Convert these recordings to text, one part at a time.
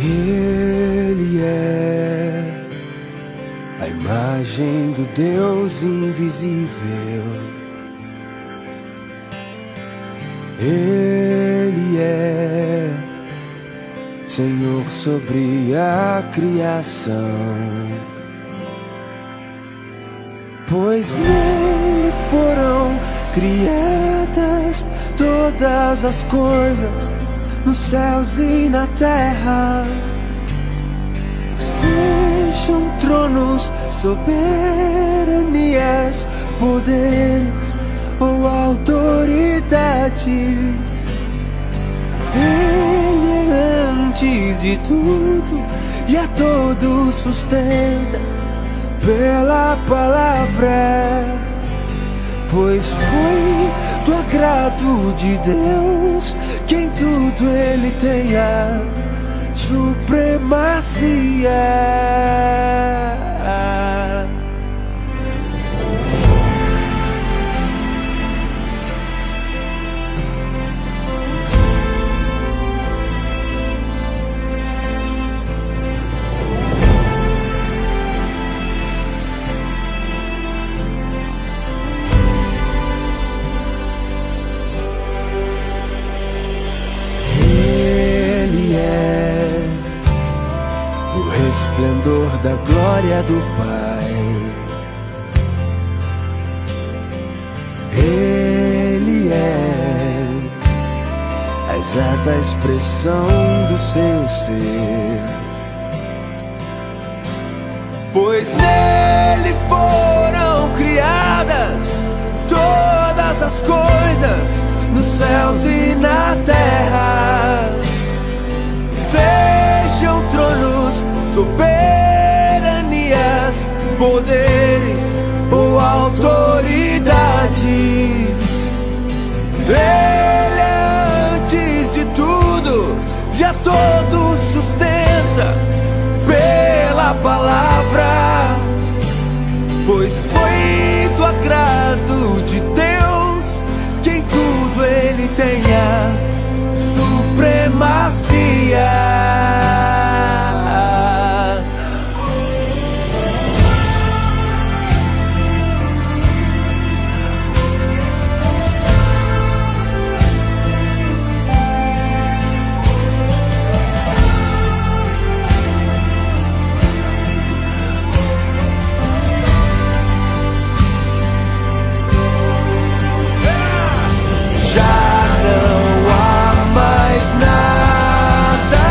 Ele é a imagem do Deus invisível. Ele é Senhor sobre a criação, pois nele foram criadas todas as coisas, nos céus e na terra. Sejam tronos, soberanias, poderes ou autoridades, Ele é antes de tudo e a todos sustenta pela palavra, pois foi do agrado de Deus que em tudo Ele tenha supremacia. O resplendor da glória do Pai, Ele é a exata expressão do seu ser, pois nele foram criadas todas as coisas, nos céus e na terra. Sejam tronos, soberanias, poderes ou autoridades, Ele é antes de tudo e a todos sustenta pela palavra, pois foi do agrado de Deus que em tudo Ele tenha supremacia. Já não há mais nada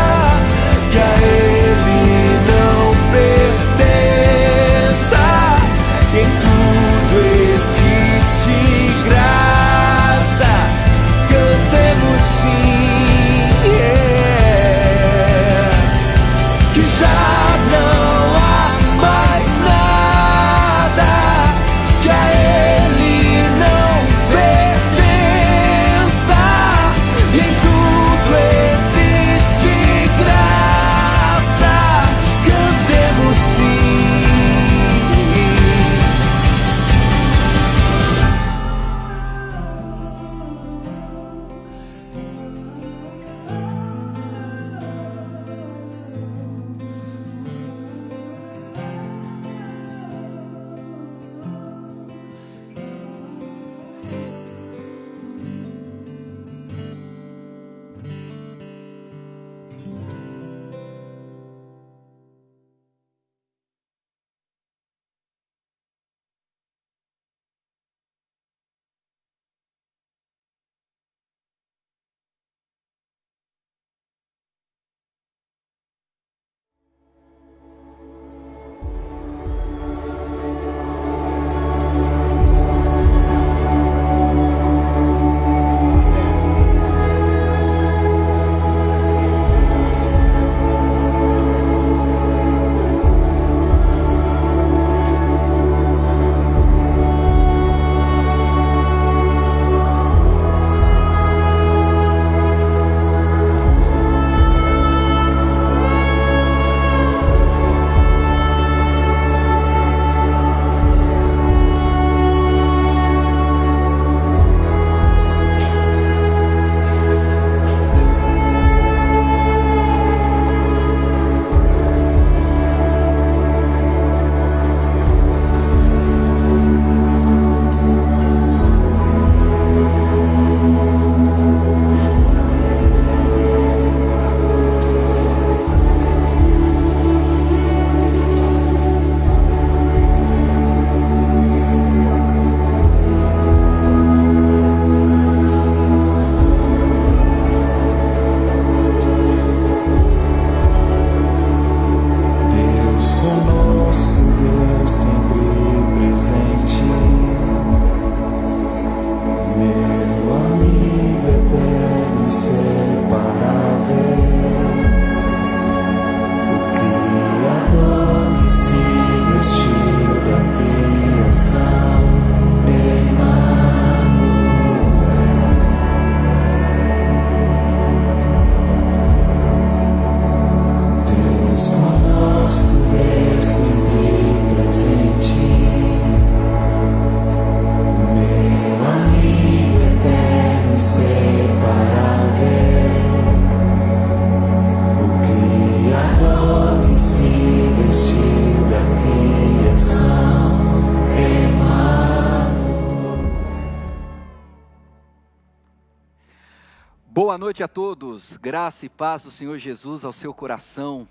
Boa noite a todos, graça e paz do Senhor Jesus ao seu coração.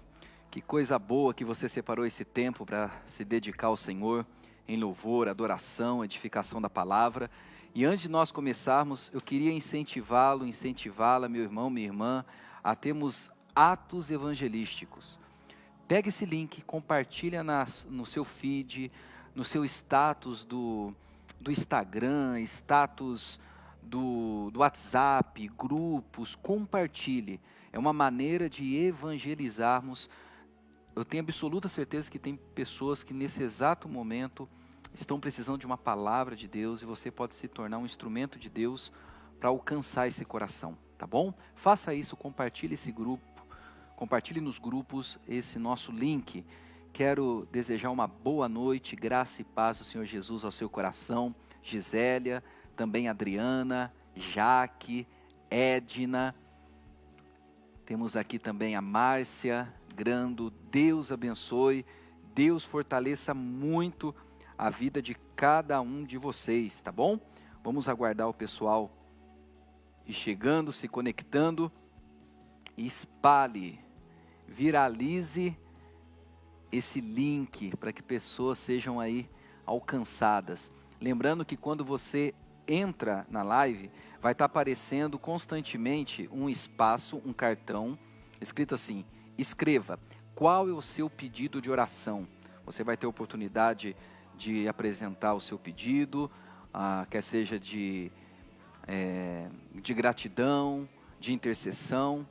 Que coisa boa que você separou esse tempo para se dedicar ao Senhor em louvor, adoração, edificação da palavra. E antes de nós começarmos, eu queria incentivá-la, meu irmão, minha irmã, a termos atos evangelísticos. Pega esse link, compartilha no seu feed, no seu status do Instagram, status do WhatsApp, grupos, compartilhe. É uma maneira de evangelizarmos. Eu tenho absoluta certeza que tem pessoas que nesse exato momento estão precisando de uma palavra de Deus e você pode se tornar um instrumento de Deus para alcançar esse coração, tá bom? Faça isso, compartilhe esse grupo, compartilhe nos grupos esse nosso link. Quero desejar uma boa noite, graça e paz do Senhor Jesus ao seu coração. Gisélia, também Adriana, Jaque, Edna, temos aqui também a Márcia, Grando. Deus abençoe, Deus fortaleça muito a vida de cada um de vocês, tá bom? Vamos aguardar o pessoal ir chegando, se conectando. Espalhe, viralize esse link para que pessoas sejam aí alcançadas. Lembrando que quando você entra na live, vai estar aparecendo constantemente um espaço, um cartão, escrito assim: escreva, qual é o seu pedido de oração? Você vai ter a oportunidade de apresentar o seu pedido, quer seja de gratidão, de intercessão.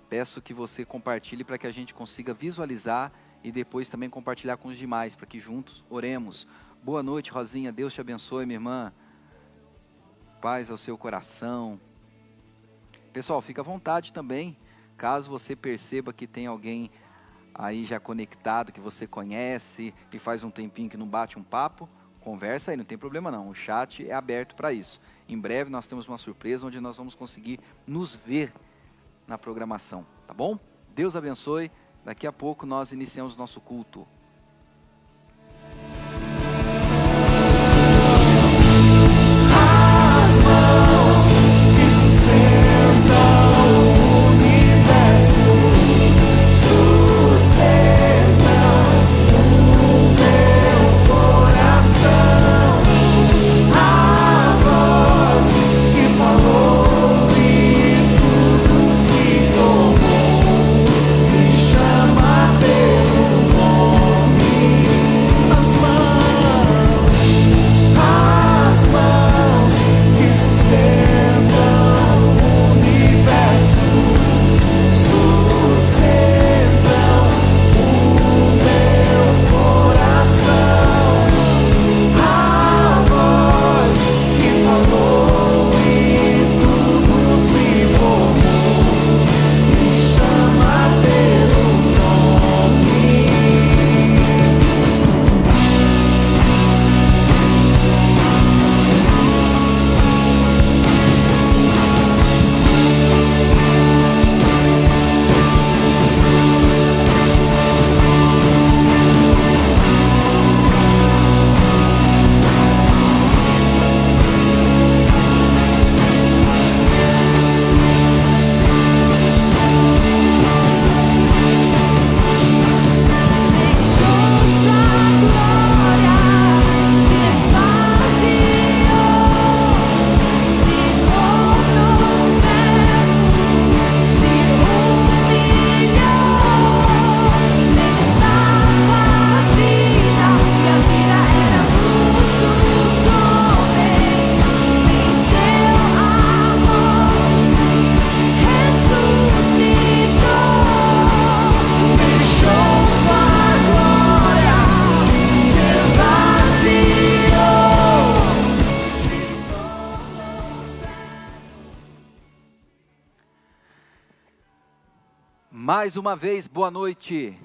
Peço que você compartilhe para que a gente consiga visualizar e depois também compartilhar com os demais, para que juntos oremos. Boa noite, Rosinha, Deus te abençoe, minha irmã. Paz ao seu coração. Pessoal, fica à vontade também, caso você perceba que tem alguém aí já conectado, que você conhece e faz um tempinho que não bate um papo, conversa aí, não tem problema não, o chat é aberto para isso. Em breve nós temos uma surpresa onde nós vamos conseguir nos ver na programação, tá bom? Deus abençoe, daqui a pouco nós iniciamos nosso culto. Mais uma vez, boa noite,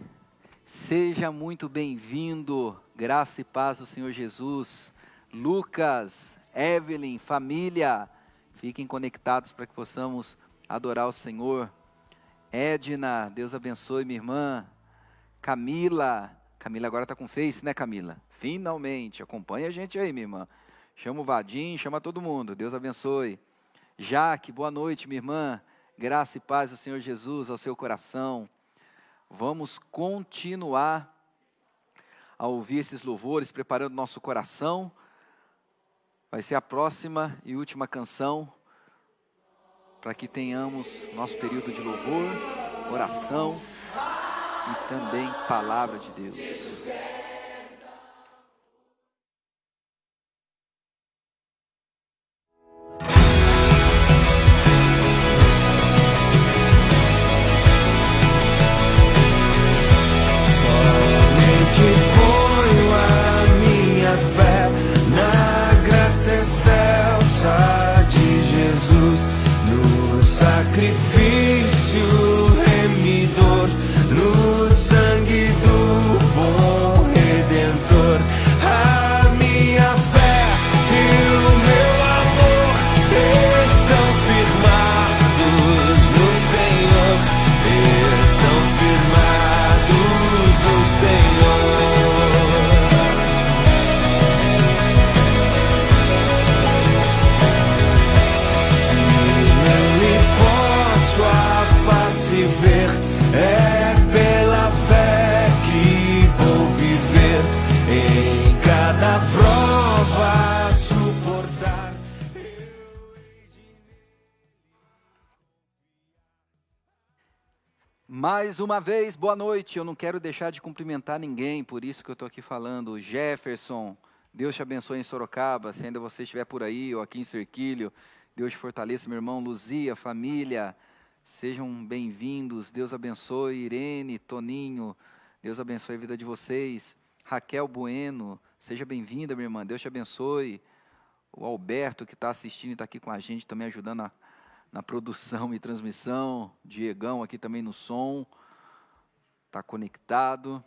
seja muito bem-vindo, graça e paz do Senhor Jesus. Lucas, Evelyn, família, fiquem conectados para que possamos adorar o Senhor. Edna, Deus abençoe minha irmã. Camila agora está com Face, né, Camila? Finalmente, acompanha a gente aí, minha irmã. Chama o Vadim, chama todo mundo, Deus abençoe. Jaque, boa noite, minha irmã. Graça e paz do Senhor Jesus ao seu coração. Vamos continuar a ouvir esses louvores, preparando nosso coração. Vai ser a próxima e última canção, para que tenhamos nosso período de louvor, oração e também palavra de Deus. Sacrifício remidor no sangue do bom Redentor. A minha fé e o meu amor estão firmados no Senhor, estão firmados no Senhor. Sua face ver, é pela fé que vou viver, em cada prova suportar. Mais uma vez, boa noite. Eu não quero deixar de cumprimentar ninguém, por isso que eu estou aqui falando. Jefferson, Deus te abençoe em Sorocaba, se ainda você estiver por aí, ou aqui em Serquilho. Deus te fortaleça, meu irmão. Luzia, família, sejam bem-vindos. Deus abençoe. Irene, Toninho, Deus abençoe a vida de vocês. Raquel Bueno, seja bem-vinda, minha irmã. Deus te abençoe. O Alberto, que está assistindo e está aqui com a gente, também ajudando na produção e transmissão. Diegão aqui também no som, está conectado.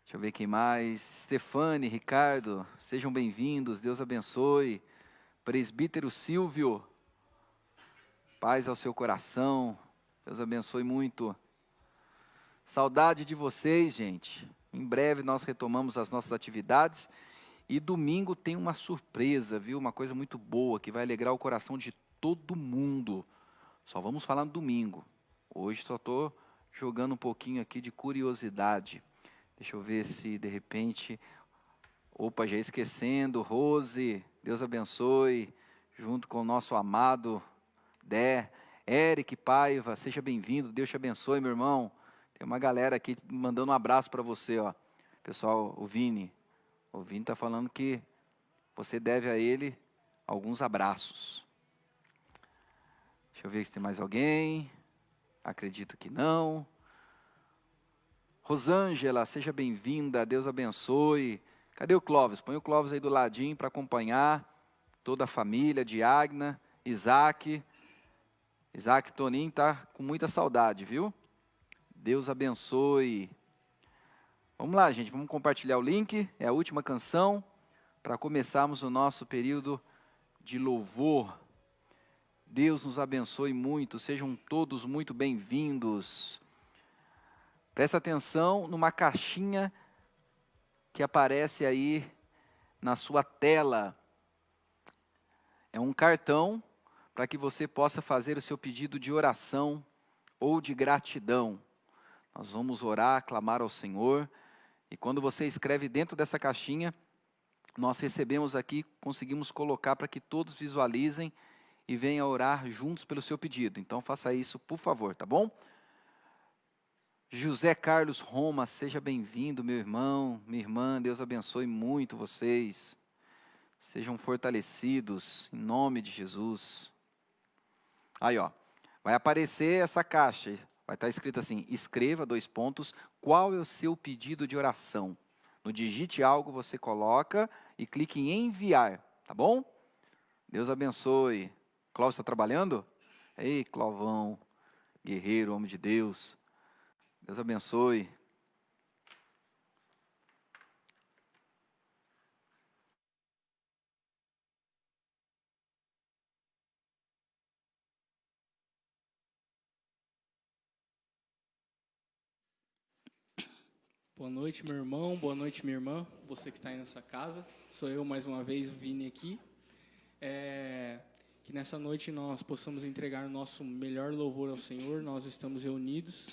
Deixa eu ver quem mais. Stefane, Ricardo, sejam bem-vindos. Deus abençoe. Presbítero Silvio, paz ao seu coração, Deus abençoe muito. Saudade de vocês, gente. Em breve nós retomamos as nossas atividades e domingo tem uma surpresa, viu? Uma coisa muito boa que vai alegrar o coração de todo mundo. Só vamos falar no domingo. Hoje só estou jogando um pouquinho aqui de curiosidade. Deixa eu ver se de repente... Opa, já esquecendo, Rose, Deus abençoe, junto com o nosso amado Dé, Eric Paiva, seja bem-vindo, Deus te abençoe, meu irmão. Tem uma galera aqui mandando um abraço para você, ó. Pessoal, o Vini está falando que você deve a ele alguns abraços. Deixa eu ver se tem mais alguém, acredito que não. Rosângela, seja bem-vinda, Deus abençoe. Cadê o Clóvis? Põe o Clóvis aí do ladinho para acompanhar toda a família, Diagna, Isaac. Isaac Toninho está com muita saudade, viu? Deus abençoe. Vamos lá, gente, vamos compartilhar o link. É a última canção para começarmos o nosso período de louvor. Deus nos abençoe muito, sejam todos muito bem-vindos. Presta atenção numa caixinha que aparece aí na sua tela. É um cartão para que você possa fazer o seu pedido de oração ou de gratidão. Nós vamos orar, clamar ao Senhor, e quando você escreve dentro dessa caixinha, nós recebemos aqui, conseguimos colocar para que todos visualizem e venham orar juntos pelo seu pedido. Então faça isso, por favor, tá bom? José Carlos Roma, seja bem-vindo, meu irmão, minha irmã, Deus abençoe muito vocês. Sejam fortalecidos, em nome de Jesus. Aí, ó, vai aparecer essa caixa, vai estar escrito assim, escreva, qual é o seu pedido de oração? No digite algo, você coloca e clique em enviar, tá bom? Deus abençoe. Clóvis está trabalhando? Ei, Clovão, guerreiro, homem de Deus. Deus abençoe. Boa noite, meu irmão. Boa noite, minha irmã. Você que está aí na sua casa. Sou eu, mais uma vez, o Vini aqui. Que nessa noite nós possamos entregar o nosso melhor louvor ao Senhor. Nós estamos reunidos.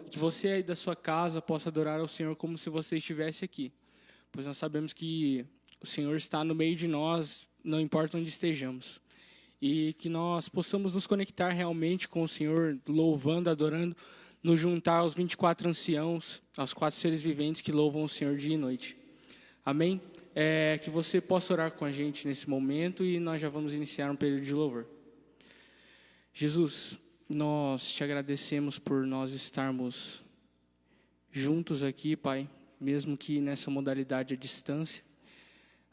Que você aí da sua casa possa adorar ao Senhor como se você estivesse aqui. Pois nós sabemos que o Senhor está no meio de nós, não importa onde estejamos. E que nós possamos nos conectar realmente com o Senhor, louvando, adorando, nos juntar aos 24 anciãos, aos 4 seres viventes que louvam o Senhor dia e noite. Amém? Que você possa orar com a gente nesse momento e nós já vamos iniciar um período de louvor. Jesus, nós te agradecemos por nós estarmos juntos aqui, Pai, mesmo que nessa modalidade à distância.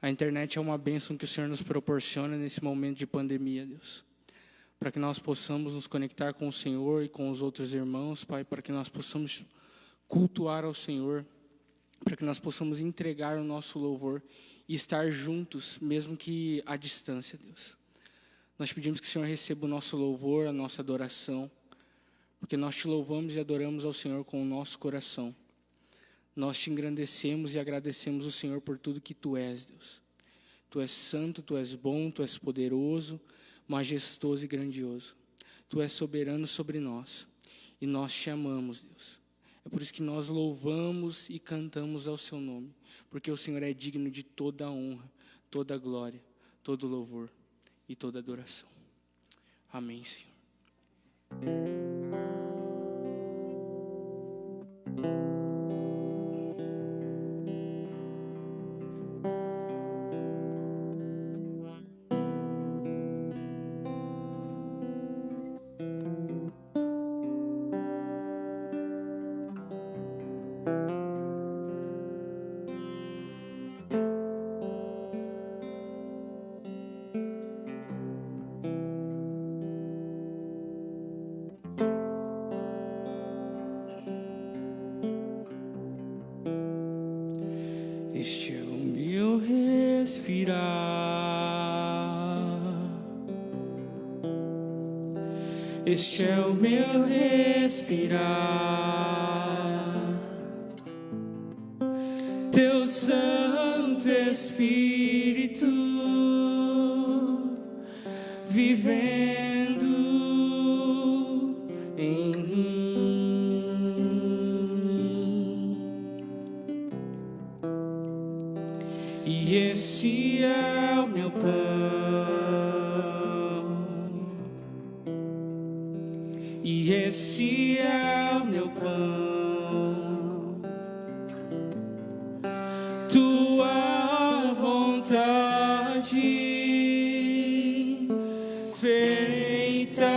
A internet é uma bênção que o Senhor nos proporciona nesse momento de pandemia, Deus. Para que nós possamos nos conectar com o Senhor e com os outros irmãos, Pai, para que nós possamos cultuar ao Senhor, para que nós possamos entregar o nosso louvor e estar juntos, mesmo que à distância, Deus. Nós pedimos que o Senhor receba o nosso louvor, a nossa adoração, porque nós te louvamos e adoramos ao Senhor com o nosso coração. Nós te engrandecemos e agradecemos o Senhor por tudo que Tu és, Deus. Tu és santo, Tu és bom, Tu és poderoso, majestoso e grandioso. Tu és soberano sobre nós e nós te amamos, Deus. É por isso que nós louvamos e cantamos ao Seu nome, porque o Senhor é digno de toda a honra, toda a glória, todo o louvor e toda a adoração. Amém, Senhor. Este é o meu respirar, este é o meu respirar, Teu Santo Espírito vivendo em mim. E esse é o meu pão, e esse é o meu pão, Tua vontade feita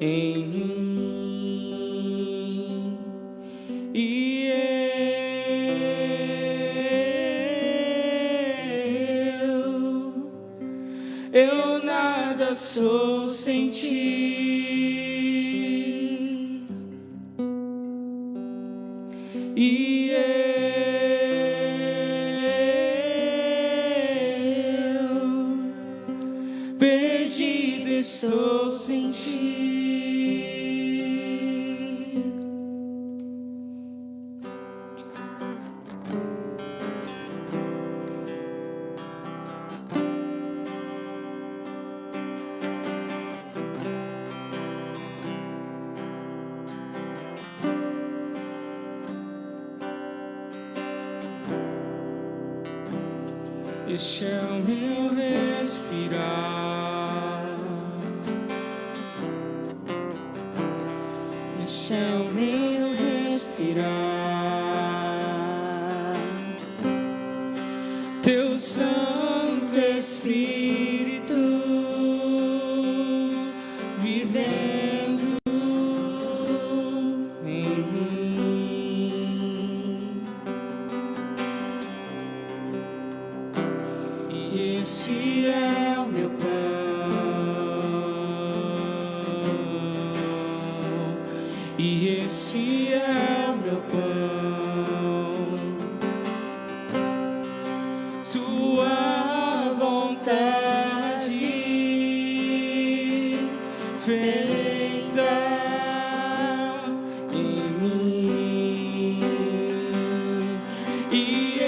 em mim. E eu nada sou sem Ti, e eu perdido estou sem Ti. Este é o meu respirar, este é o meu respirar, Teu Santo Espírito vivendo em mim. E esse é o meu pão, e esse é o meu pão, Tua vontade feita em mim. E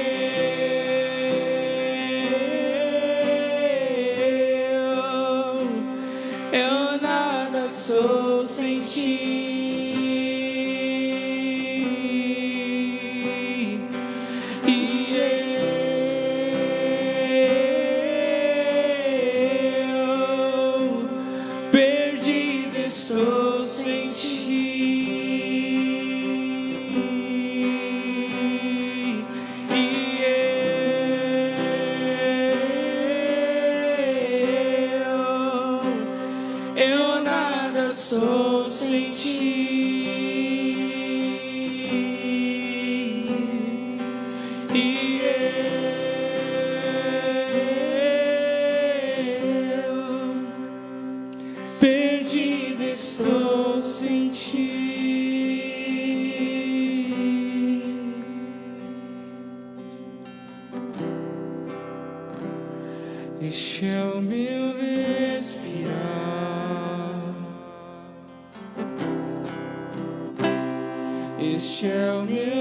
Este é o meu respirar, este é o meu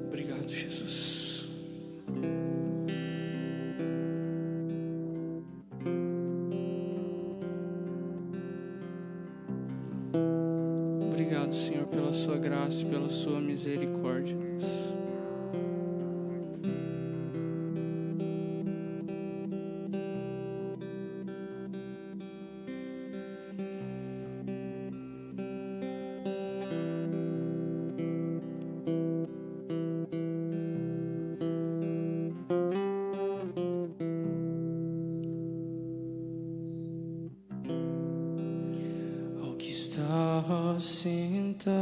Obrigado, Jesus. Obrigado, Senhor, pela sua graça e pela sua misericórdia. Ao que está sentado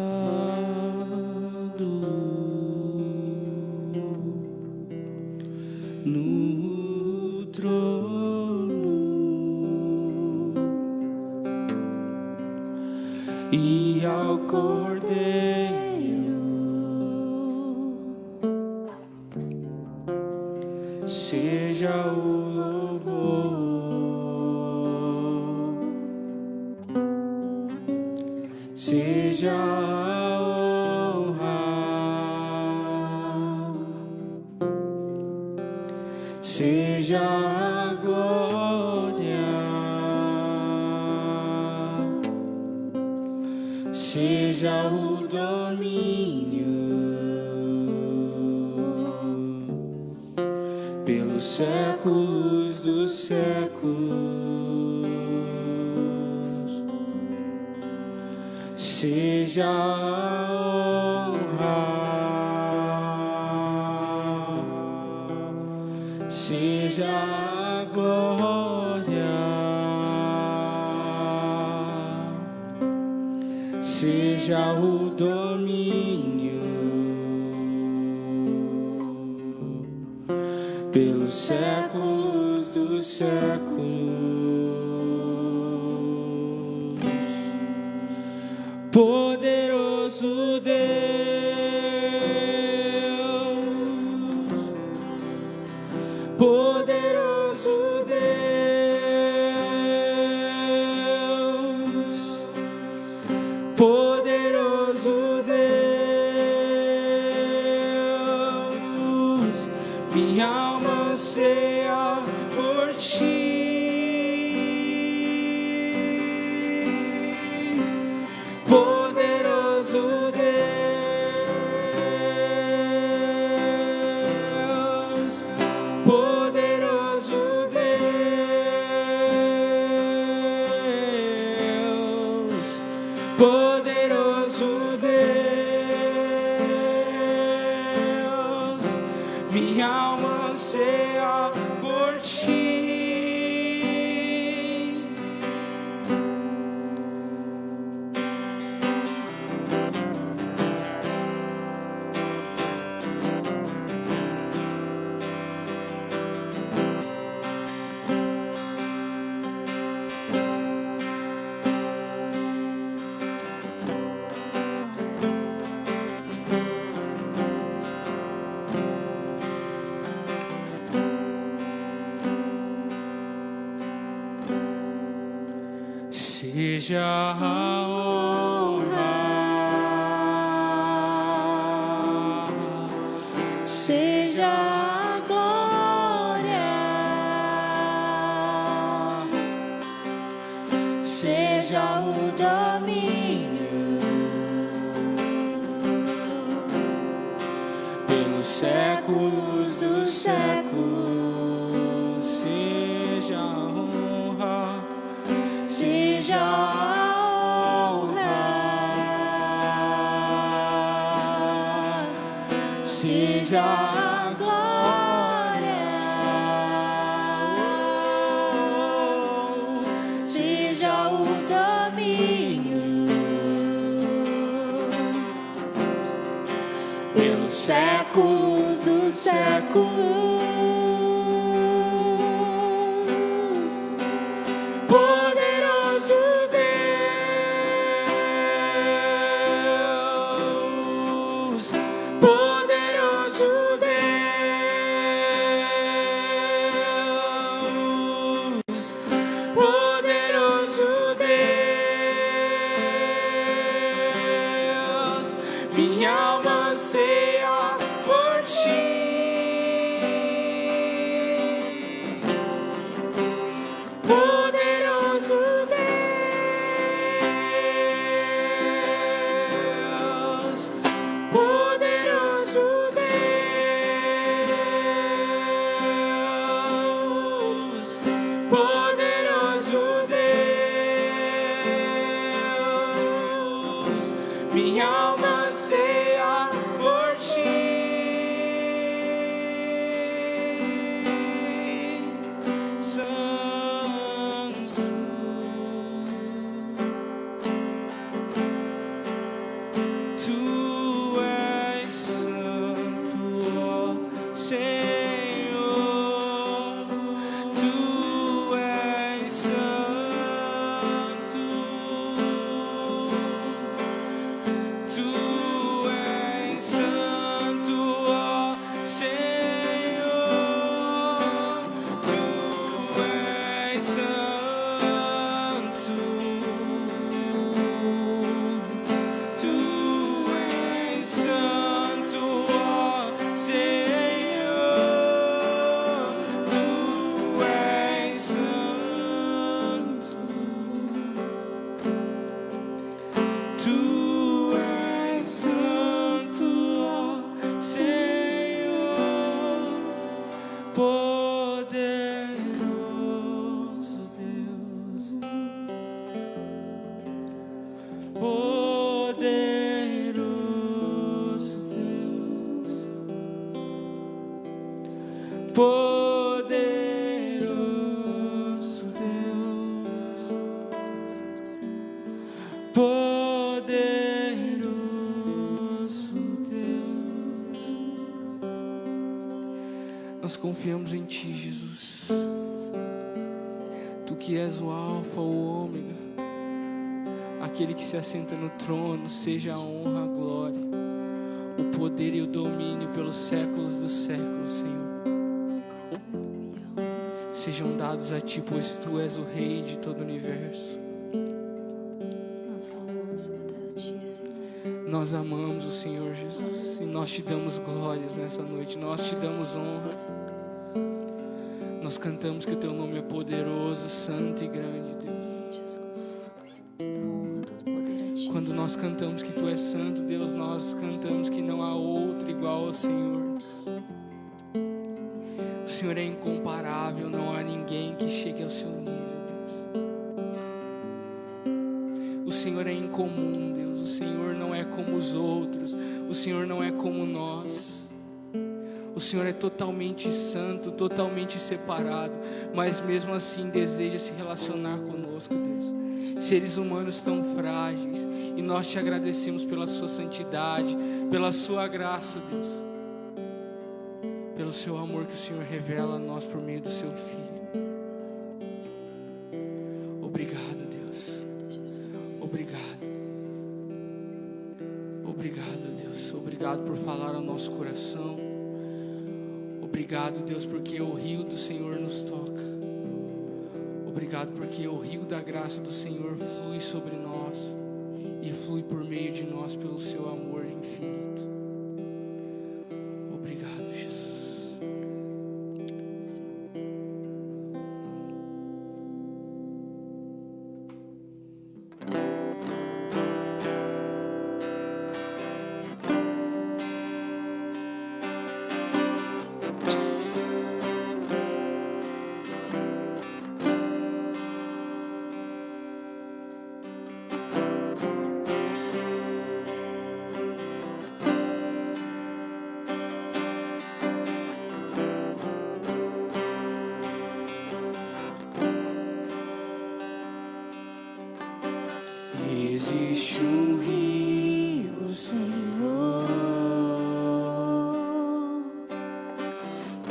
no trono e ao Cordeiro seja o louvor, seja a honra, seja a glória, seja o domínio pelos séculos dos séculos. Seja a honra, seja a glória, seja o domínio pelos séculos dos séculos. Poderoso Deus, poderoso Deus, poderoso Deus, minha alma anseia por ti. Poderoso Deus, poderoso Deus, poderoso Deus, minha alma anseia por ti. seja a honra, seja a glória, seja o domínio pelos séculos dos séculos. seja a honra, Seja a honra, seja a glória, seja o domínio pelos séculos dos séculos. Poderoso Deus, poderoso Deus, poderoso Deus, minha alma anseia por ti. Poderoso Deus, poderoso Deus, poderoso Deus, minha alma anseia por ti. Santo, Tu és santo, ó Senhor, Tu és santo, Tu és santo, ó Senhor, Tu és santo, Tu és santo, ó Senhor, Tu és santo, Tu és santo, ó Senhor, poderoso Deus, poderoso Deus, poderoso Deus, poderoso Deus. nós confiamos em Ti, Jesus. Tu que és o Alfa, o Ômega, aquele que se assenta no trono, seja a honra, a glória, o poder e o domínio pelos séculos dos séculos, Senhor. Sejam dados a Ti, pois Tu és o Rei de todo o universo. Nós amamos a Ti, Senhor. Nós amamos o Senhor Jesus e nós Te damos glórias nessa noite, nós Te damos honra. Nós cantamos que o Teu nome é poderoso, santo e grande, Deus. Jesus, dá honra, todo poder a Ti. Quando nós cantamos que Tu és santo, Deus, nós cantamos que não há outro igual ao Senhor. O Senhor é incomparável, não há ninguém que chegue ao Seu nível, Deus. O Senhor é incomum, Deus. O Senhor não é como os outros. O Senhor não é como nós. O Senhor é totalmente santo, totalmente separado, mas mesmo assim deseja se relacionar conosco, Deus. Seres humanos tão frágeis, e nós Te agradecemos pela Sua santidade, pela Sua graça, Deus, pelo Seu amor que o Senhor revela a nós por meio do Seu Filho. Obrigado, Deus. Obrigado. Obrigado, Deus. Obrigado por falar ao nosso coração. Obrigado, Deus, porque o rio do Senhor nos toca. Obrigado porque o rio da graça do Senhor flui sobre nós e flui por meio de nós pelo seu amor infinito. Obrigado, Jesus. Existe um rio, Senhor,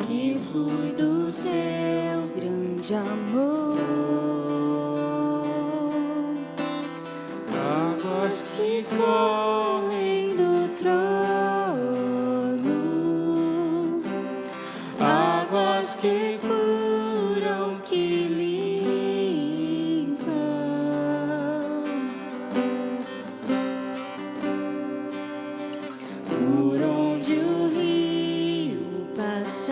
que flui do teu grande amor, águas que correm do trono, águas que curam, que por onde o rio passar,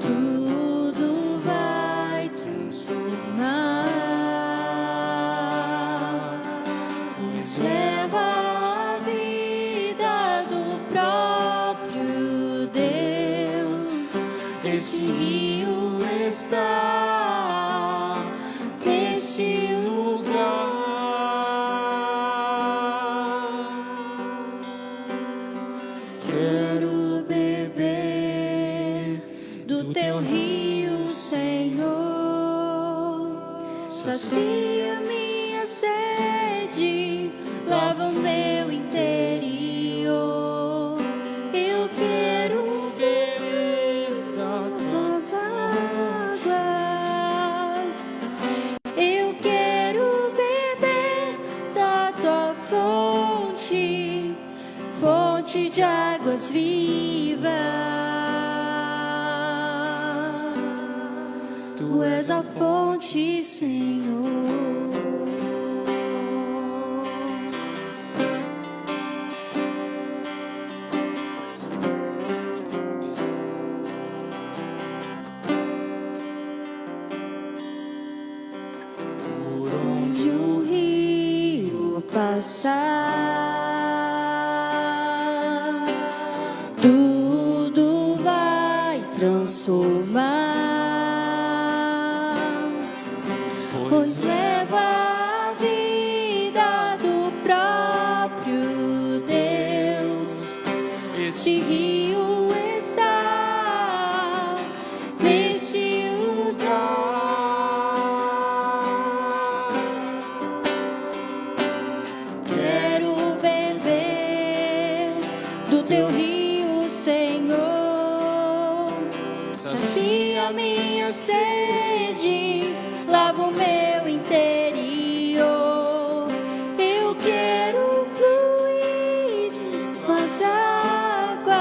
tudo vai transformar, pois leva a vida do próprio Deus. Este rio está neste lugar. Quero beber do teu rio, Senhor. Sacia minha sede, lava o meu interior. Eu quero beber das tuas águas. Eu quero beber da tua fonte, fonte de águas vivas. Tu és a fonte, Senhor. Por onde o rio passar, tudo vai transformar, pois leva a vida do próprio Deus. Este rio está neste lugar. Quero beber do teu rio, Senhor. Sacia minha sede, lava o meu interior. Eu quero fluir com as águas.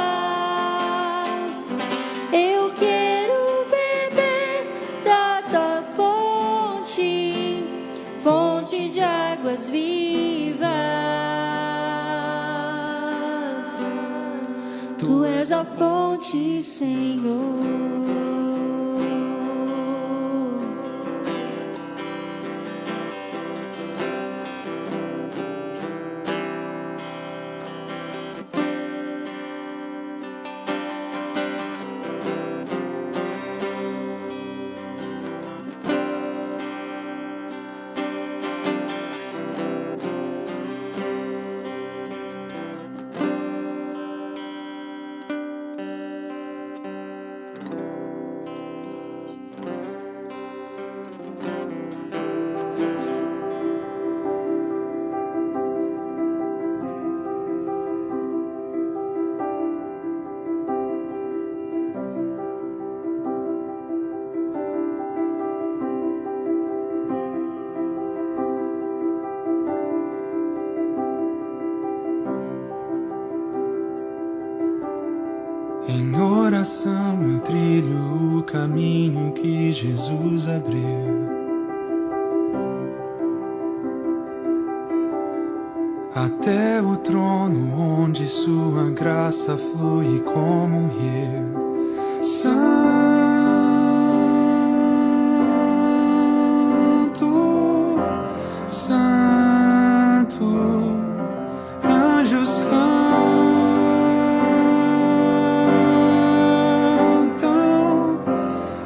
Eu quero beber da tua fonte, fonte de águas vivas. Tu és a fonte, Senhor. Em oração eu trilho o caminho que Jesus abriu. Até o trono onde sua graça flui como um rio. Santo, Santo, anjos cantam,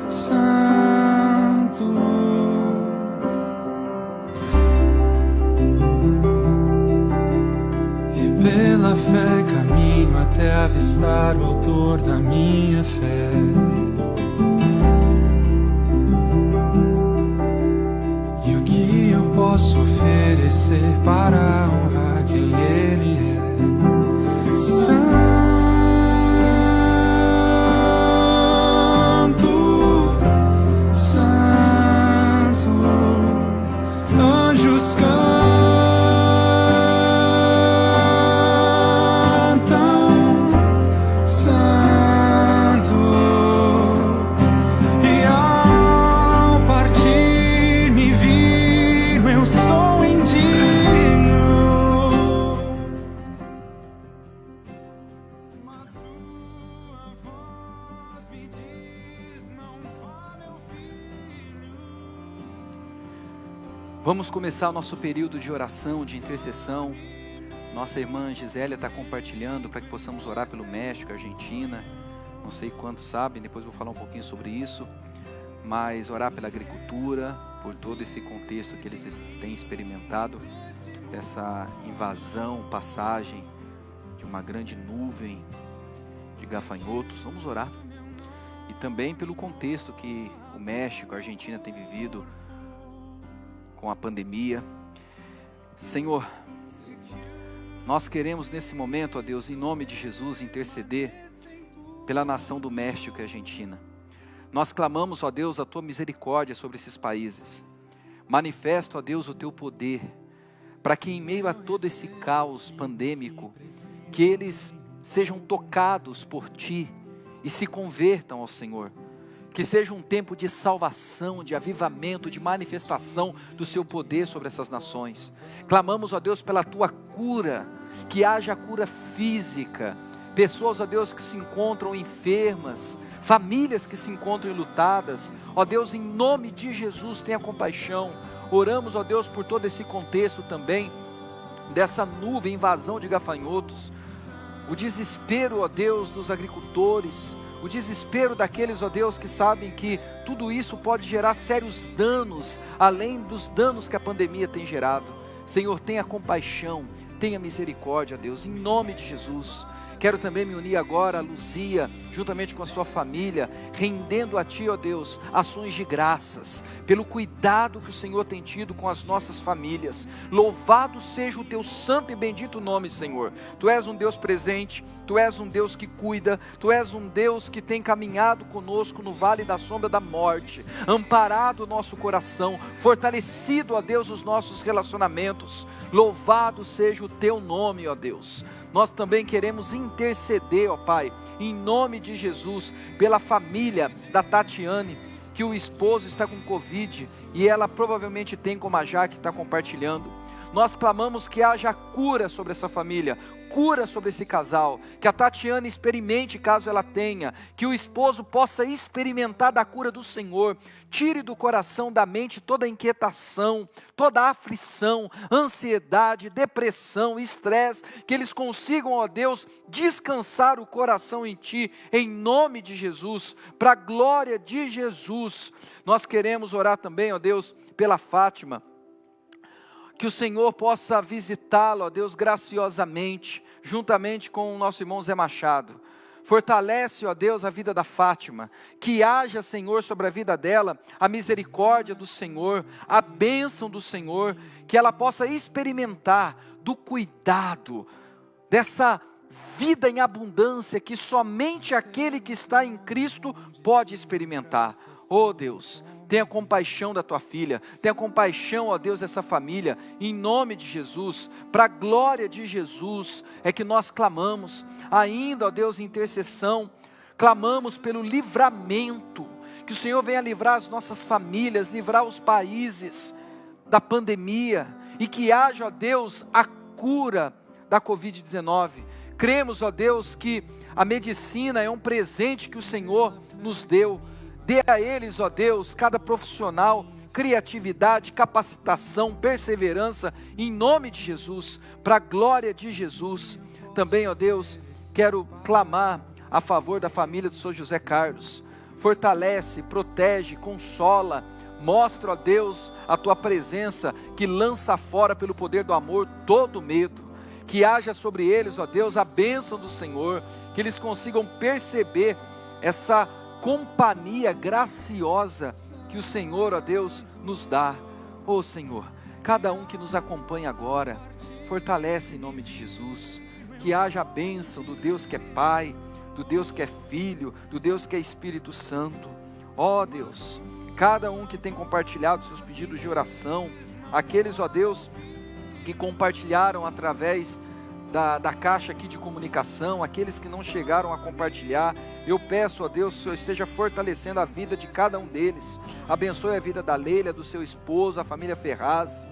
Santo. Pela fé caminho até avistar o autor da minha fé. E o que eu posso oferecer para honrar quem Ele é? Santo, Santo, anjos cantam. Vamos começar o nosso período de oração, de intercessão. Nossa irmã Gisélia está compartilhando para que possamos orar pelo México, Argentina. Não sei quantos sabem, depois vou falar um pouquinho sobre isso. Mas orar pela agricultura, por todo esse contexto que eles têm experimentado. Essa invasão, passagem de uma grande nuvem de gafanhotos. Vamos orar. E também pelo contexto que o México, a Argentina tem vivido com a pandemia. Senhor, nós queremos nesse momento, ó Deus, em nome de Jesus, interceder pela nação do México e Argentina. Nós clamamos, ó Deus, a Tua misericórdia sobre esses países. Manifesta, ó Deus, o Teu poder, para que em meio a todo esse caos pandêmico, que eles sejam tocados por Ti e se convertam ao Senhor. Que seja um tempo de salvação, de avivamento, de manifestação do Seu poder sobre essas nações. Clamamos, ó Deus, pela Tua cura, que haja cura física. Pessoas, ó Deus, que se encontram enfermas, famílias que se encontram enlutadas. Ó Deus, em nome de Jesus, tenha compaixão. Oramos, ó Deus, por todo esse contexto também, dessa nuvem, invasão de gafanhotos. O desespero, ó Deus, dos agricultores, o desespero daqueles, ó Deus, que sabem que tudo isso pode gerar sérios danos, além dos danos que a pandemia tem gerado. Senhor, tenha compaixão, tenha misericórdia, Deus, em nome de Jesus. Quero também me unir agora a Luzia, juntamente com a sua família, rendendo a Ti, ó Deus, ações de graças, pelo cuidado que o Senhor tem tido com as nossas famílias. Louvado seja o Teu santo e bendito nome, Senhor. Tu és um Deus presente, Tu és um Deus que cuida, Tu és um Deus que tem caminhado conosco no vale da sombra da morte, amparado o nosso coração, fortalecido, ó Deus, os nossos relacionamentos. Louvado seja o Teu nome, ó Deus. Nós também queremos interceder, ó Pai, em nome de Jesus, pela família da Tatiane, que o esposo está com Covid, e ela provavelmente tem, como a Jaque está compartilhando. Nós clamamos que haja cura sobre essa família, cura sobre esse casal, que a Tatiana experimente caso ela tenha, que o esposo possa experimentar da cura do Senhor. Tire do coração, da mente toda a inquietação, toda a aflição, ansiedade, depressão, estresse, que eles consigam, ó Deus, descansar o coração em Ti, em nome de Jesus, para a glória de Jesus. Nós queremos orar também, ó Deus, pela Fátima, que o Senhor possa visitá-lo, ó Deus, graciosamente, juntamente com o nosso irmão Zé Machado. Fortalece, ó Deus, a vida da Fátima, que haja, Senhor, sobre a vida dela, a misericórdia do Senhor, a bênção do Senhor, que ela possa experimentar do cuidado, dessa vida em abundância, que somente aquele que está em Cristo pode experimentar. Oh Deus, tenha compaixão da Tua filha, tenha compaixão, ó Deus, dessa família, em nome de Jesus, para a glória de Jesus, é que nós clamamos, ainda, ó Deus, intercessão clamamos pelo livramento, que o Senhor venha livrar as nossas famílias, livrar os países da pandemia, e que haja, ó Deus, a cura da Covid-19. Cremos, ó Deus, que a medicina é um presente que o Senhor nos deu. Dê a eles, ó Deus, cada profissional, criatividade, capacitação, perseverança, em nome de Jesus, para a glória de Jesus. Também, ó Deus, quero clamar a favor da família do Sr. José Carlos. Fortalece, protege, consola, mostra, ó Deus, a tua presença, que lança fora pelo poder do amor todo medo. Que haja sobre eles, ó Deus, a bênção do Senhor, que eles consigam perceber essa companhia graciosa que o Senhor, ó Deus, nos dá. Ó Senhor, cada um que nos acompanha agora, fortalece em nome de Jesus, que haja a bênção do Deus que é Pai, do Deus que é Filho, do Deus que é Espírito Santo. Ó Deus, cada um que tem compartilhado seus pedidos de oração, aqueles, ó Deus, que compartilharam através da caixa aqui de comunicação, aqueles que não chegaram a compartilhar, eu peço a Deus que o Senhor esteja fortalecendo a vida de cada um deles, abençoe a vida da Leila, do seu esposo, a família Ferraz,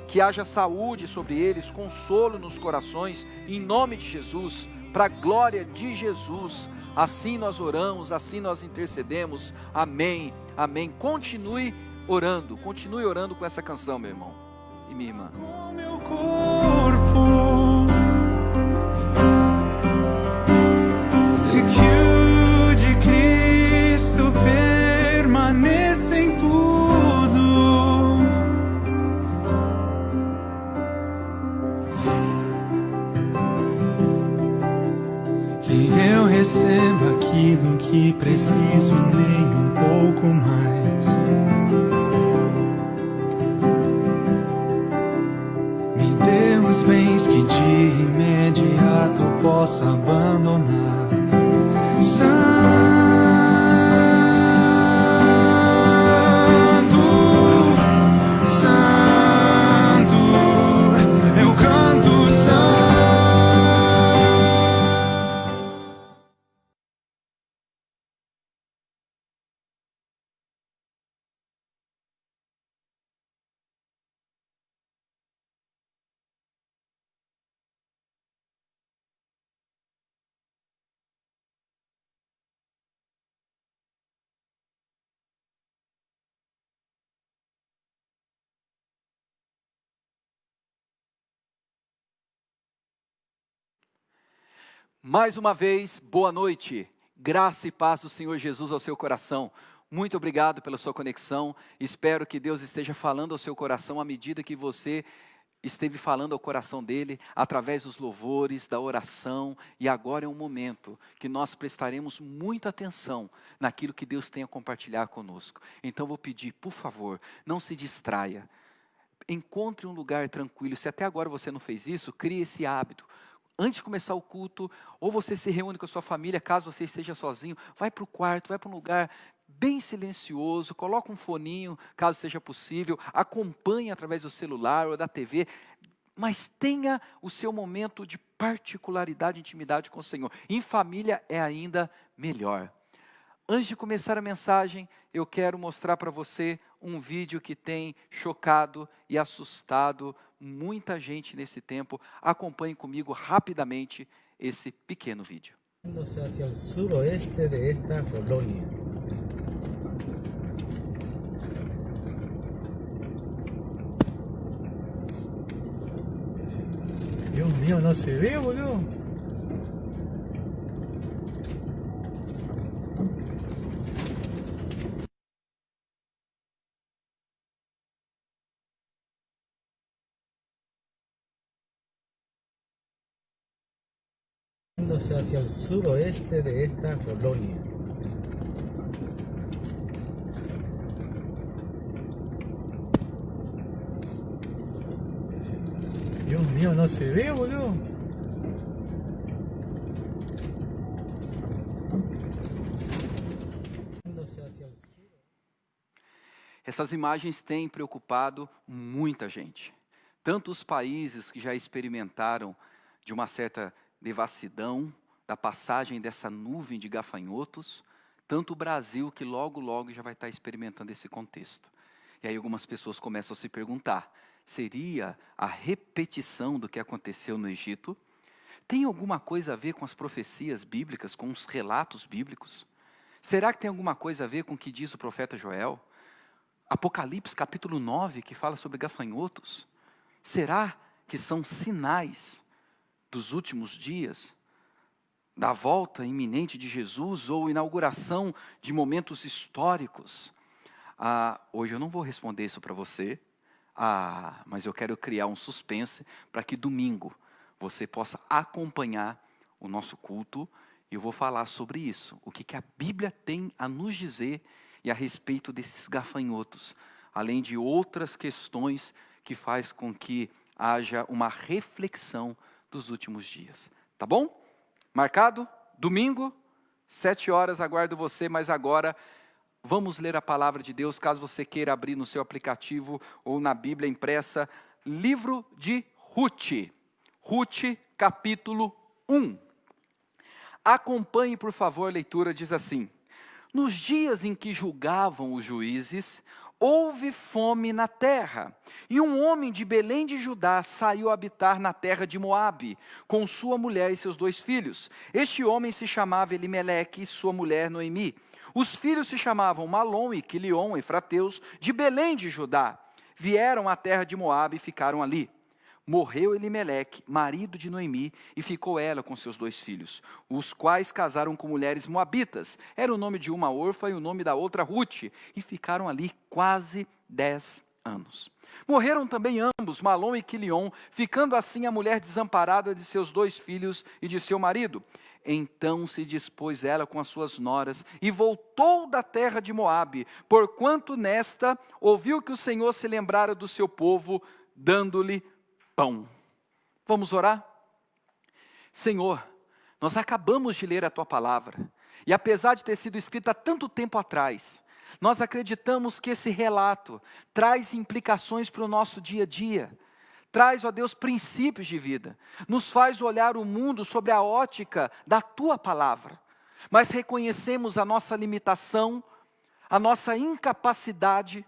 que haja saúde sobre eles, consolo nos corações, em nome de Jesus, para a glória de Jesus. Assim nós oramos, assim nós intercedemos, amém, amém. Continue orando com essa canção, meu irmão e minha irmã. Com meu corpo, e que o de Cristo permaneça em tudo. Que eu receba aquilo que preciso e nem um pouco mais. Os bens que de imediato possa abandonar. Santo, Santo, eu canto Santo. Mais uma vez, boa noite, graça e paz do Senhor Jesus ao seu coração. Muito obrigado pela sua conexão, espero que Deus esteja falando ao seu coração à medida que você esteve falando ao coração dele, através dos louvores, da oração, e agora é um momento que nós prestaremos muita atenção naquilo que Deus tem a compartilhar conosco. Então vou pedir, por favor, não se distraia, encontre um lugar tranquilo. Se até agora você não fez isso, crie esse hábito. Antes de começar o culto, ou você se reúne com a sua família, caso você esteja sozinho, vai para o quarto, vai para um lugar bem silencioso, coloca um foninho, caso seja possível, acompanhe através do celular ou da TV, mas tenha o seu momento de particularidade, intimidade com o Senhor. Em família é ainda melhor. Antes de começar a mensagem, eu quero mostrar para você um vídeo que tem chocado e assustado muita gente nesse tempo. Acompanhe comigo rapidamente esse pequeno vídeo. Hacia el suroeste de esta colonia. Dios mío, no se ve, boludo. Hacia el suroeste de esta colonia. Dios mío, no se ve, boludo. Essas imagens têm preocupado muita gente. Tanto os países que já experimentaram de uma certa devassidão, da passagem dessa nuvem de gafanhotos, tanto o Brasil que logo, logo já vai estar experimentando esse contexto. E aí algumas pessoas começam a se perguntar, seria a repetição do que aconteceu no Egito? Tem alguma coisa a ver com as profecias bíblicas, com os relatos bíblicos? Será que tem alguma coisa a ver com o que diz o profeta Joel? Apocalipse capítulo 9, que fala sobre gafanhotos? Será que são sinais dos últimos dias? Da volta iminente de Jesus ou inauguração de momentos históricos? Hoje eu não vou responder isso para você, mas eu quero criar um suspense para que domingo você possa acompanhar o nosso culto e eu vou falar sobre isso. O que a Bíblia tem a nos dizer e a respeito desses gafanhotos, além de outras questões que faz com que haja uma reflexão dos últimos dias. Tá bom? Marcado? Domingo, 7 horas, aguardo você, mas agora vamos ler a palavra de Deus, caso você queira abrir no seu aplicativo ou na Bíblia impressa, livro de Ruth. Ruth, capítulo 1. Acompanhe, por favor, a leitura, diz assim: nos dias em que julgavam os juízes, houve fome na terra, e um homem de Belém de Judá saiu a habitar na terra de Moabe, com sua mulher e seus 2 filhos. Este homem se chamava Elimeleque e sua mulher Noemi. Os filhos se chamavam Malom e Quilion, efrateus, de Belém de Judá. Vieram à terra de Moabe e ficaram ali. Morreu Elimeleque, marido de Noemi, e ficou ela com seus 2 filhos, os quais casaram com mulheres moabitas. Era o nome de uma Orfa e o nome da outra Ruth, e ficaram ali quase 10 anos. Morreram também ambos, Malom e Quilion, ficando assim a mulher desamparada de seus 2 filhos e de seu marido. Então se dispôs ela com as suas noras e voltou da terra de Moabe, porquanto nesta ouviu que o Senhor se lembrara do seu povo, dando-lhe pão. Vamos orar? Senhor, nós acabamos de ler a Tua palavra, e apesar de ter sido escrita há tanto tempo atrás, nós acreditamos que esse relato traz implicações para o nosso dia a dia, traz, ó Deus, princípios de vida, nos faz olhar o mundo sobre a ótica da Tua palavra, mas reconhecemos a nossa limitação, a nossa incapacidade.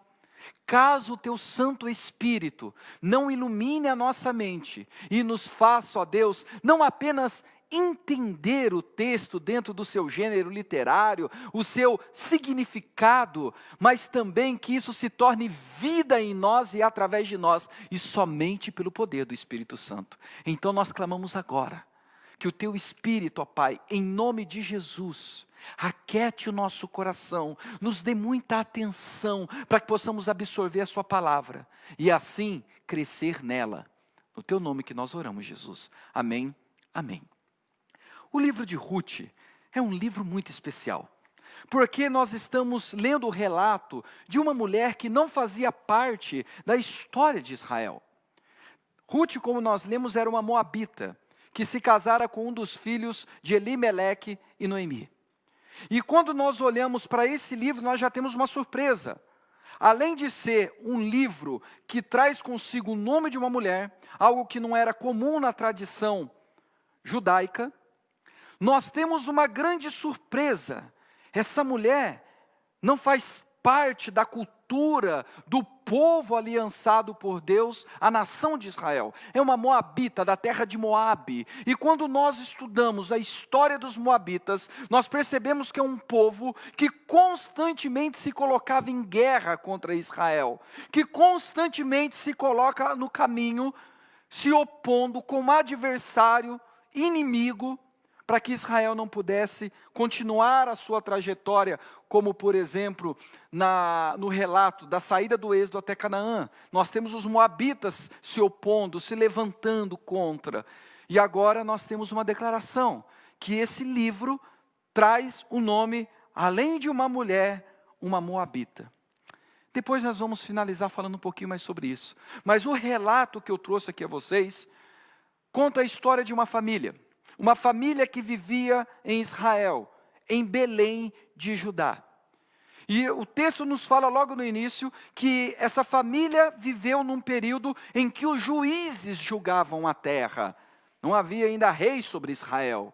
Caso o Teu Santo Espírito não ilumine a nossa mente e nos faça, ó Deus, não apenas entender o texto dentro do seu gênero literário, o seu significado, mas também que isso se torne vida em nós e através de nós, e somente pelo poder do Espírito Santo. Então nós clamamos agora, que o Teu Espírito, ó Pai, em nome de Jesus, aquete o nosso coração, nos dê muita atenção, para que possamos absorver a Sua palavra, e assim crescer nela. No Teu nome que nós oramos, Jesus. Amém, amém. O livro de Ruth é um livro muito especial, porque nós estamos lendo o relato de uma mulher que não fazia parte da história de Israel. Ruth, como nós lemos, era uma moabita, que se casara com um dos filhos de Elimeleque e Noemi. E quando nós olhamos para esse livro, nós já temos uma surpresa. Além de ser um livro que traz consigo o nome de uma mulher, algo que não era comum na tradição judaica, nós temos uma grande surpresa. Essa mulher não faz parte da cultura do povo aliançado por Deus, a nação de Israel. É uma moabita da terra de Moabe. E quando nós estudamos a história dos moabitas, nós percebemos que é um povo que constantemente se colocava em guerra contra Israel, que constantemente se coloca no caminho, se opondo como adversário, inimigo, para que Israel não pudesse continuar a sua trajetória, como por exemplo, no relato da saída do Êxodo até Canaã. Nós temos os moabitas se opondo, se levantando contra. E agora nós temos uma declaração, que esse livro traz o nome, além de uma mulher, uma moabita. Depois nós vamos finalizar falando um pouquinho mais sobre isso. Mas o relato que eu trouxe aqui a vocês, conta a história de uma família que vivia em Israel, em Belém de Judá. E o texto nos fala logo no início que essa família viveu num período em que os juízes julgavam a terra. Não havia ainda rei sobre Israel.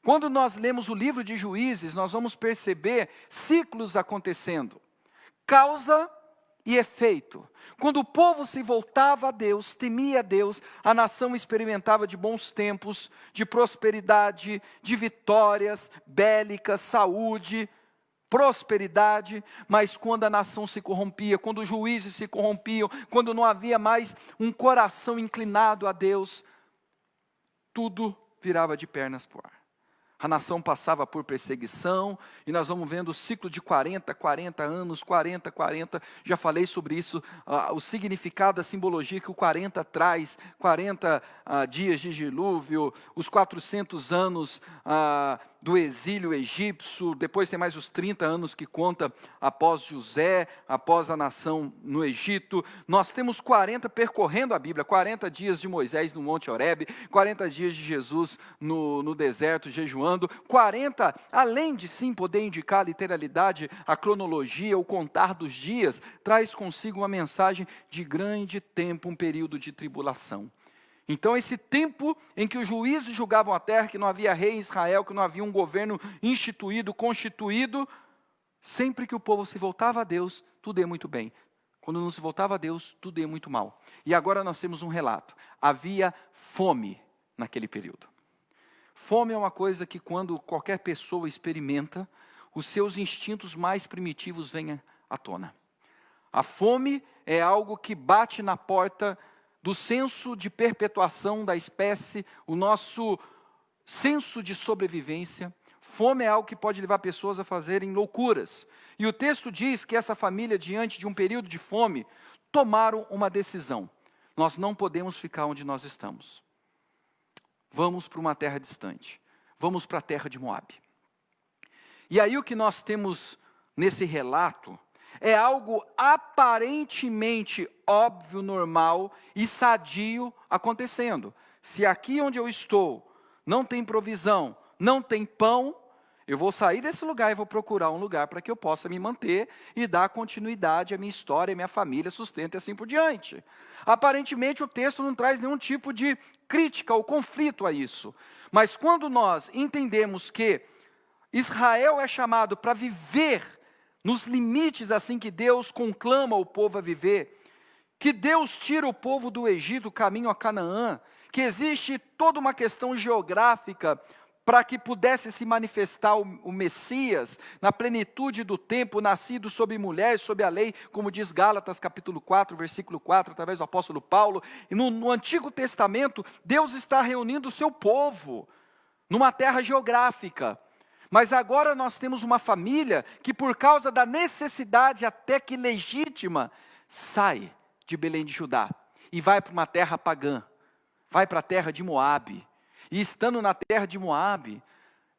Quando nós lemos o livro de Juízes, nós vamos perceber ciclos acontecendo, causa e efeito. Quando o povo se voltava a Deus, temia a Deus, a nação experimentava de bons tempos, de prosperidade, de vitórias bélicas, saúde, prosperidade. Mas quando a nação se corrompia, quando os juízes se corrompiam, quando não havia mais um coração inclinado a Deus, tudo virava de pernas pro ar. A nação passava por perseguição, e nós vamos vendo o ciclo de 40 anos, 40, já falei sobre isso, o significado, a simbologia que o 40 traz, 40 dias de dilúvio, os 400 anos do exílio egípcio, depois tem mais os 30 anos que conta após José, após a nação no Egito. Nós temos 40 percorrendo a Bíblia, 40 dias de Moisés no Monte Horebe, 40 dias de Jesus no deserto jejuando, 40, além de sim poder indicar a literalidade, a cronologia, o contar dos dias, traz consigo uma mensagem de grande tempo, um período de tribulação. Então esse tempo em que os juízes julgavam a terra, que não havia rei em Israel, que não havia um governo instituído, constituído, sempre que o povo se voltava a Deus, tudo ia muito bem. Quando não se voltava a Deus, tudo ia muito mal. E agora nós temos um relato. Havia fome naquele período. Fome é uma coisa que quando qualquer pessoa experimenta, os seus instintos mais primitivos vêm à tona. A fome é algo que bate na porta do senso de perpetuação da espécie, o nosso senso de sobrevivência. Fome é algo que pode levar pessoas a fazerem loucuras. E o texto diz que essa família, diante de um período de fome, tomaram uma decisão. Nós não podemos ficar onde nós estamos. Vamos para uma terra distante. Vamos para a terra de Moabe. E aí o que nós temos nesse relato é algo aparentemente óbvio, normal e sadio acontecendo. Se aqui onde eu estou não tem provisão, não tem pão, eu vou sair desse lugar e vou procurar um lugar para que eu possa me manter e dar continuidade à minha história, à minha família, sustento e assim por diante. Aparentemente o texto não traz nenhum tipo de crítica ou conflito a isso. Mas quando nós entendemos que Israel é chamado para viver nos limites assim que Deus conclama o povo a viver, que Deus tira o povo do Egito, caminho a Canaã, que existe toda uma questão geográfica para que pudesse se manifestar o Messias, na plenitude do tempo, nascido sob mulher, sob a lei, como diz Gálatas capítulo 4, versículo 4, através do apóstolo Paulo. E no Antigo Testamento, Deus está reunindo o seu povo numa terra geográfica. Mas agora nós temos uma família que, por causa da necessidade até que legítima, sai de Belém de Judá e vai para uma terra pagã, vai para a terra de Moabe. E estando na terra de Moabe,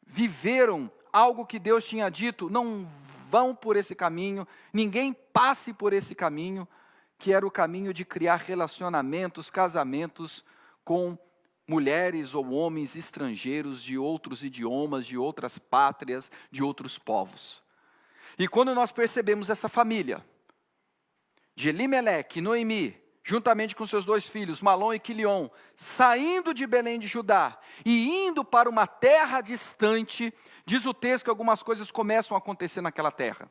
viveram algo que Deus tinha dito: não vão por esse caminho, ninguém passe por esse caminho, que era o caminho de criar relacionamentos, casamentos com mulheres ou homens estrangeiros de outros idiomas, de outras pátrias, de outros povos. E quando nós percebemos essa família, de Elimeleque e Noemi, juntamente com seus 2 filhos, Malom e Quilion, saindo de Belém de Judá e indo para uma terra distante, diz o texto que algumas coisas começam a acontecer naquela terra.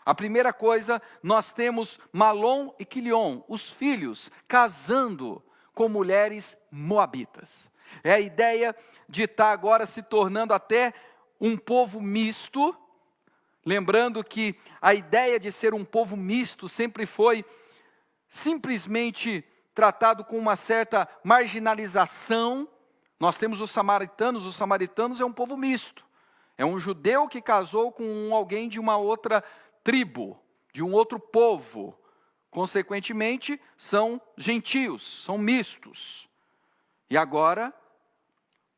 A primeira coisa, nós temos Malom e Quilion, os filhos, casando com mulheres moabitas. É a ideia de estar agora se tornando até um povo misto. Lembrando que a ideia de ser um povo misto sempre foi simplesmente tratado com uma certa marginalização. Nós temos os samaritanos é um povo misto. É um judeu que casou com alguém de uma outra tribo, de um outro povo. Consequentemente, são gentios, são mistos. E agora,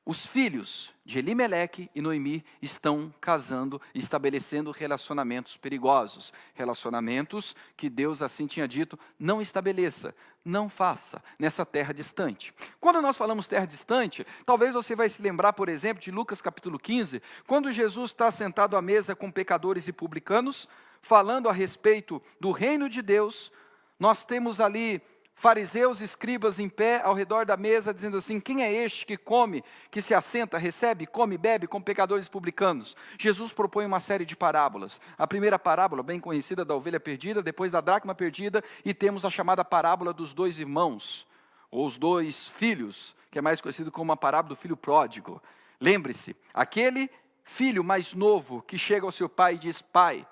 os filhos de Elimeleque e Noemi estão casando, estabelecendo relacionamentos perigosos. Relacionamentos que Deus assim tinha dito: não estabeleça, não faça nessa terra distante. Quando nós falamos terra distante, talvez você vai se lembrar, por exemplo, de Lucas capítulo 15, quando Jesus está sentado à mesa com pecadores e publicanos, falando a respeito do reino de Deus. Nós temos ali fariseus e escribas em pé ao redor da mesa, dizendo assim: quem é este que come, que se assenta, recebe, come, bebe com pecadores publicanos? Jesus propõe uma série de parábolas. A primeira parábola, bem conhecida, da ovelha perdida, depois da dracma perdida, e temos a chamada parábola dos dois irmãos, ou os dois filhos, que é mais conhecido como a parábola do filho pródigo. Lembre-se, aquele filho mais novo que chega ao seu pai e diz: pai,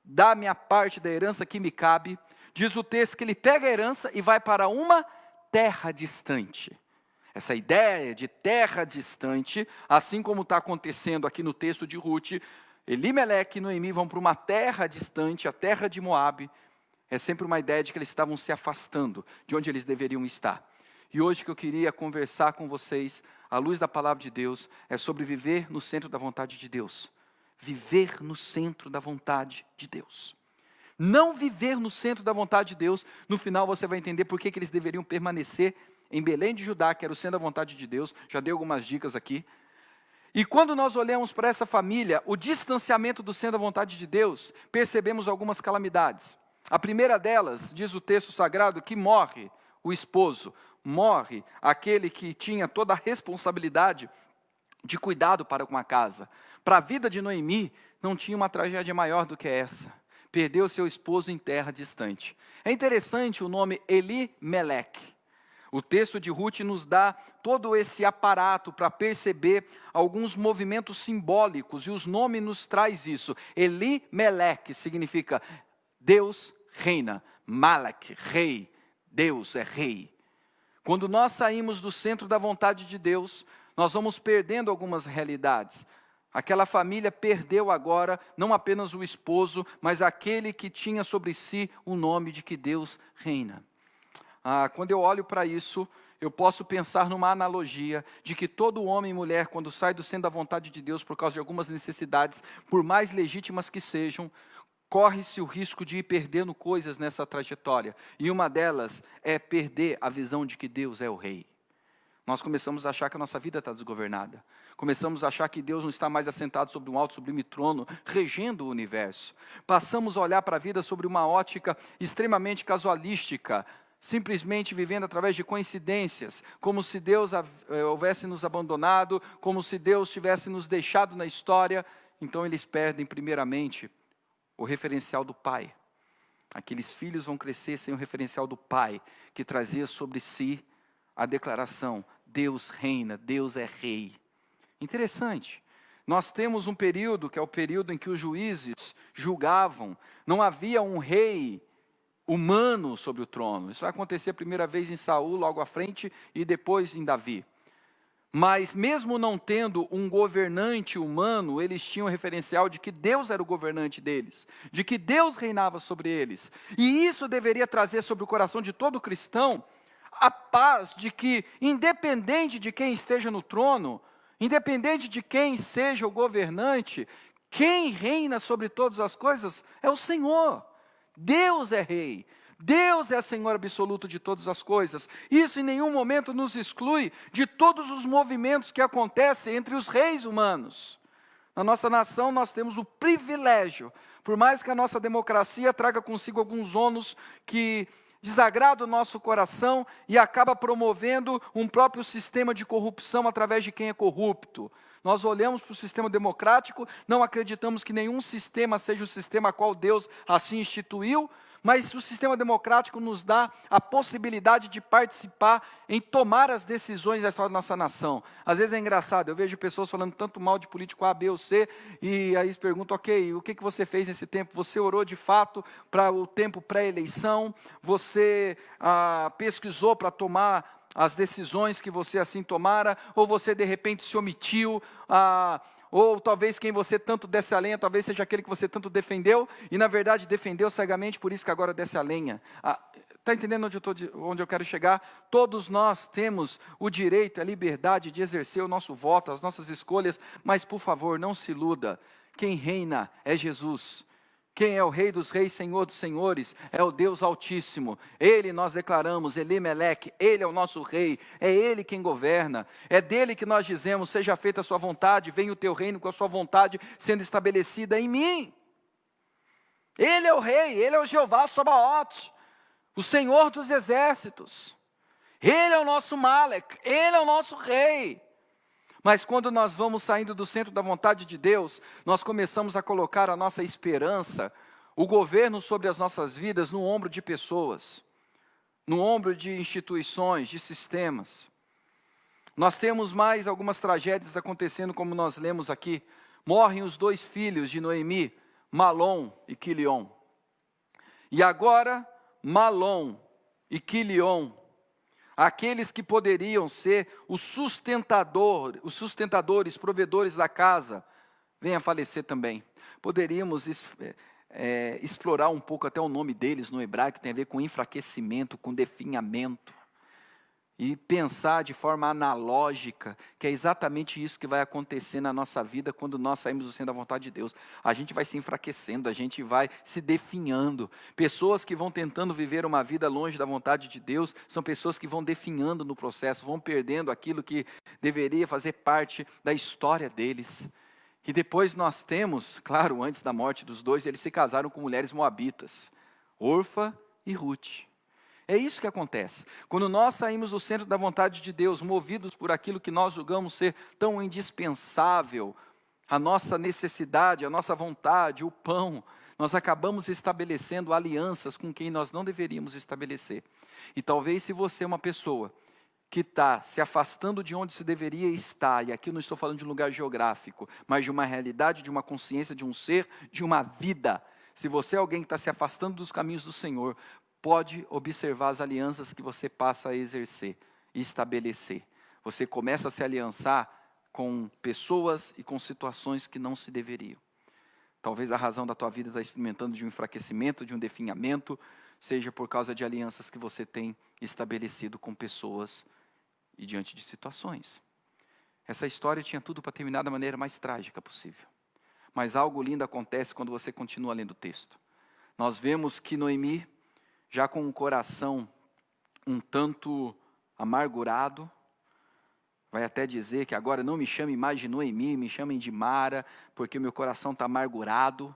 dá-me a parte da herança que me cabe. Diz o texto que ele pega a herança e vai para uma terra distante. Essa ideia de terra distante, assim como está acontecendo aqui no texto de Ruth, Elimeleque e Noemi vão para uma terra distante, a terra de Moabe. É sempre uma ideia de que eles estavam se afastando de onde eles deveriam estar. E hoje que eu queria conversar com vocês, à luz da palavra de Deus, é sobre viver no centro da vontade de Deus. Viver no centro da vontade de Deus. Não viver no centro da vontade de Deus, no final você vai entender por que eles deveriam permanecer em Belém de Judá, que era o centro da vontade de Deus. Já dei algumas dicas aqui. E quando nós olhamos para essa família, o distanciamento do centro da vontade de Deus, percebemos algumas calamidades. A primeira delas, diz o texto sagrado, que morre o esposo, morre aquele que tinha toda a responsabilidade de cuidado para com a casa. Para a vida de Noemi, não tinha uma tragédia maior do que essa. Perdeu seu esposo em terra distante. É interessante o nome Elimeleque. O texto de Ruth nos dá todo esse aparato para perceber alguns movimentos simbólicos, e os nomes nos traz isso. Elimeleque significa Deus reina, Malek, rei, Deus é rei. Quando nós saímos do centro da vontade de Deus, nós vamos perdendo algumas realidades. Aquela família perdeu agora não apenas o esposo, mas aquele que tinha sobre si o nome de que Deus reina. Quando eu olho para isso, eu posso pensar numa analogia de que todo homem e mulher, quando sai do centro da vontade de Deus por causa de algumas necessidades, por mais legítimas que sejam, corre-se o risco de ir perdendo coisas nessa trajetória. E uma delas é perder a visão de que Deus é o rei. Nós começamos a achar que a nossa vida está desgovernada. Começamos a achar que Deus não está mais assentado sobre um alto sublime trono, regendo o universo. Passamos a olhar para a vida sobre uma ótica extremamente casualística, simplesmente vivendo através de coincidências, como se Deus houvesse nos abandonado, como se Deus tivesse nos deixado na história. Então eles perdem primeiramente o referencial do pai. Aqueles filhos vão crescer sem o referencial do pai, que trazia sobre si a declaração: Deus reina, Deus é rei. Interessante. Nós temos um período, que é o período em que os juízes julgavam. Não havia um rei humano sobre o trono. Isso vai acontecer a primeira vez em Saul, logo à frente, e depois em Davi. Mas mesmo não tendo um governante humano, eles tinham o referencial de que Deus era o governante deles, de que Deus reinava sobre eles. E isso deveria trazer sobre o coração de todo cristão a paz de que, independente de quem esteja no trono, independente de quem seja o governante, quem reina sobre todas as coisas é o Senhor. Deus é rei. Deus é Senhor absoluto de todas as coisas. Isso em nenhum momento nos exclui de todos os movimentos que acontecem entre os reis humanos. Na nossa nação nós temos o privilégio, por mais que a nossa democracia traga consigo alguns ônus que desagrada o nosso coração e acaba promovendo um próprio sistema de corrupção através de quem é corrupto. Nós olhamos para o sistema democrático, não acreditamos que nenhum sistema seja o sistema a qual Deus assim instituiu, mas o sistema democrático nos dá a possibilidade de participar em tomar as decisões da história da nossa nação. Às vezes é engraçado, eu vejo pessoas falando tanto mal de político A, B ou C, e aí eles perguntam: ok, o que você fez nesse tempo? Você orou de fato para o tempo pré-eleição? Você pesquisou para tomar as decisões que você assim tomara? Ou você de repente se omitiu? Ou talvez quem você tanto desse a lenha, talvez seja aquele que você tanto defendeu, e na verdade defendeu cegamente, por isso que agora desce a lenha. Está entendendo onde eu quero chegar? Todos nós temos o direito, a liberdade de exercer o nosso voto, as nossas escolhas, mas por favor, não se iluda. Quem reina é Jesus. Quem é o Rei dos Reis, Senhor dos Senhores, é o Deus Altíssimo. Ele nós declaramos, Elimeleque, Ele é o nosso Rei, é Ele quem governa. É dele que nós dizemos: seja feita a sua vontade, venha o teu reino com a sua vontade sendo estabelecida em mim. Ele é o Rei, Ele é o Jeová Sabaote. o Senhor dos exércitos. Ele é o nosso Malek, Ele é o nosso rei. Mas quando nós vamos saindo do centro da vontade de Deus, nós começamos a colocar a nossa esperança, o governo sobre as nossas vidas no ombro de pessoas, no ombro de instituições, de sistemas. Nós temos mais algumas tragédias acontecendo, como nós lemos aqui. Morrem os 2 filhos de Noemi, Malom e Quilion. E agora, Malom e Quilion, aqueles que poderiam ser os sustentadores, provedores da casa, vêm a falecer também. Poderíamos explorar um pouco até o nome deles no hebraico, que tem a ver com enfraquecimento, com definhamento. E pensar de forma analógica, que é exatamente isso que vai acontecer na nossa vida quando nós saímos do centro da vontade de Deus. A gente vai se enfraquecendo, a gente vai se definhando. Pessoas que vão tentando viver uma vida longe da vontade de Deus, são pessoas que vão definhando no processo, vão perdendo aquilo que deveria fazer parte da história deles. E depois nós temos, claro, antes da morte dos 2, eles se casaram com mulheres moabitas, Orfa e Ruth. É isso que acontece. Quando nós saímos do centro da vontade de Deus, movidos por aquilo que nós julgamos ser tão indispensável, a nossa necessidade, a nossa vontade, o pão, nós acabamos estabelecendo alianças com quem nós não deveríamos estabelecer. E talvez se você é uma pessoa que está se afastando de onde se deveria estar, e aqui eu não estou falando de um lugar geográfico, mas de uma realidade, de uma consciência, de um ser, de uma vida. Se você é alguém que está se afastando dos caminhos do Senhor, pode observar as alianças que você passa a exercer e estabelecer. Você começa a se aliançar com pessoas e com situações que não se deveriam. Talvez a razão da tua vida está experimentando de um enfraquecimento, de um definhamento, seja por causa de alianças que você tem estabelecido com pessoas e diante de situações. Essa história tinha tudo para terminar da maneira mais trágica possível. Mas algo lindo acontece quando você continua lendo o texto. Nós vemos que Noemi, já com o coração um tanto amargurado, vai até dizer que agora não me chame mais de Noemi, me chamem de Mara, porque meu coração está amargurado.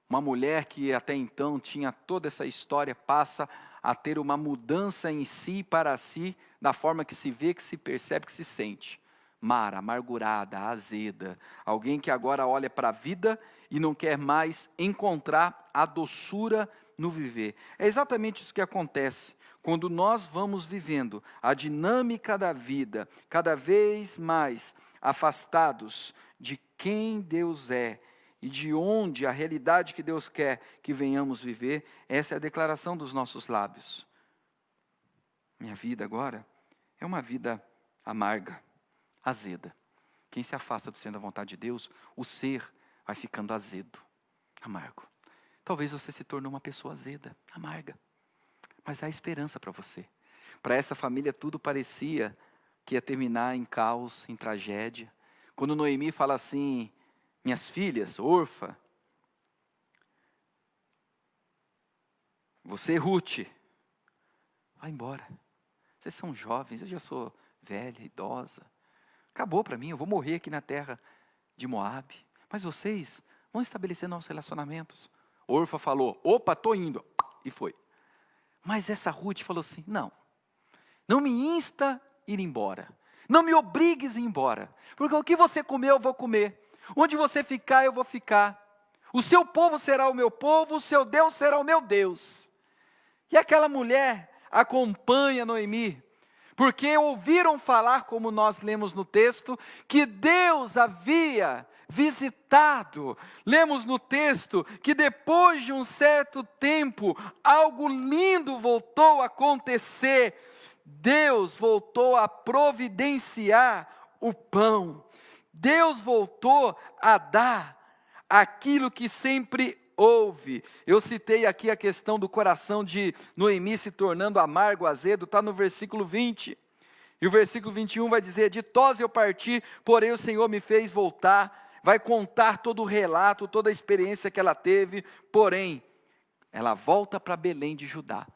Uma mulher que até então tinha toda essa história, passa a ter uma mudança em si, para si, da forma que se vê, que se percebe, que se sente. Mara, amargurada, azeda, alguém que agora olha para a vida e não quer mais encontrar a doçura no viver. É exatamente isso que acontece quando nós vamos vivendo a dinâmica da vida, cada vez mais afastados de quem Deus é e de onde a realidade que Deus quer que venhamos viver. Essa é a declaração dos nossos lábios. Minha vida agora é uma vida amarga, azeda. Quem se afasta do centro da vontade de Deus, o ser vai ficando azedo, amargo. Talvez você se torne uma pessoa azeda, amarga. Mas há esperança para você. Para essa família tudo parecia que ia terminar em caos, em tragédia. Quando Noemi fala assim, minhas filhas, Orfa, você Ruth, vai embora. Vocês são jovens, eu já sou velha, idosa. Acabou para mim, eu vou morrer aqui na terra de Moabe. Mas vocês vão estabelecer novos relacionamentos. Orfa falou, opa, estou indo. E foi. Mas essa Ruth falou assim, não me insta a ir embora. Não me obrigues a ir embora. Porque o que você comer, eu vou comer. Onde você ficar, eu vou ficar. O seu povo será o meu povo, o seu Deus será o meu Deus. E aquela mulher acompanha Noemi, porque ouviram falar, como nós lemos no texto, que Deus havia visitado. Lemos no texto que depois de um certo tempo, algo lindo voltou a acontecer. Deus voltou a providenciar o pão. Deus voltou a dar aquilo que sempre houve. Eu citei aqui a questão do coração de Noemi se tornando amargo, azedo, está no versículo 20. E o versículo 21 vai dizer, de Toz eu parti, porém o Senhor me fez voltar. Vai contar todo o relato, toda a experiência que ela teve, porém, ela volta para Belém de Judá.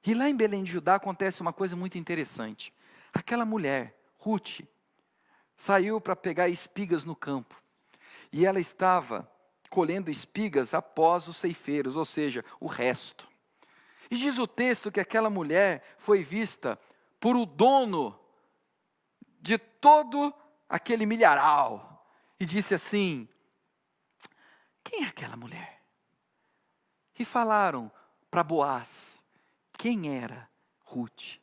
E lá em Belém de Judá acontece uma coisa muito interessante. Aquela mulher, Ruth, saiu para pegar espigas no campo. E ela estava colhendo espigas após os ceifeiros, ou seja, o resto. E diz o texto que aquela mulher foi vista por o dono de todo aquele milharal. E disse assim: quem é aquela mulher? E falaram para Boaz quem era Ruth.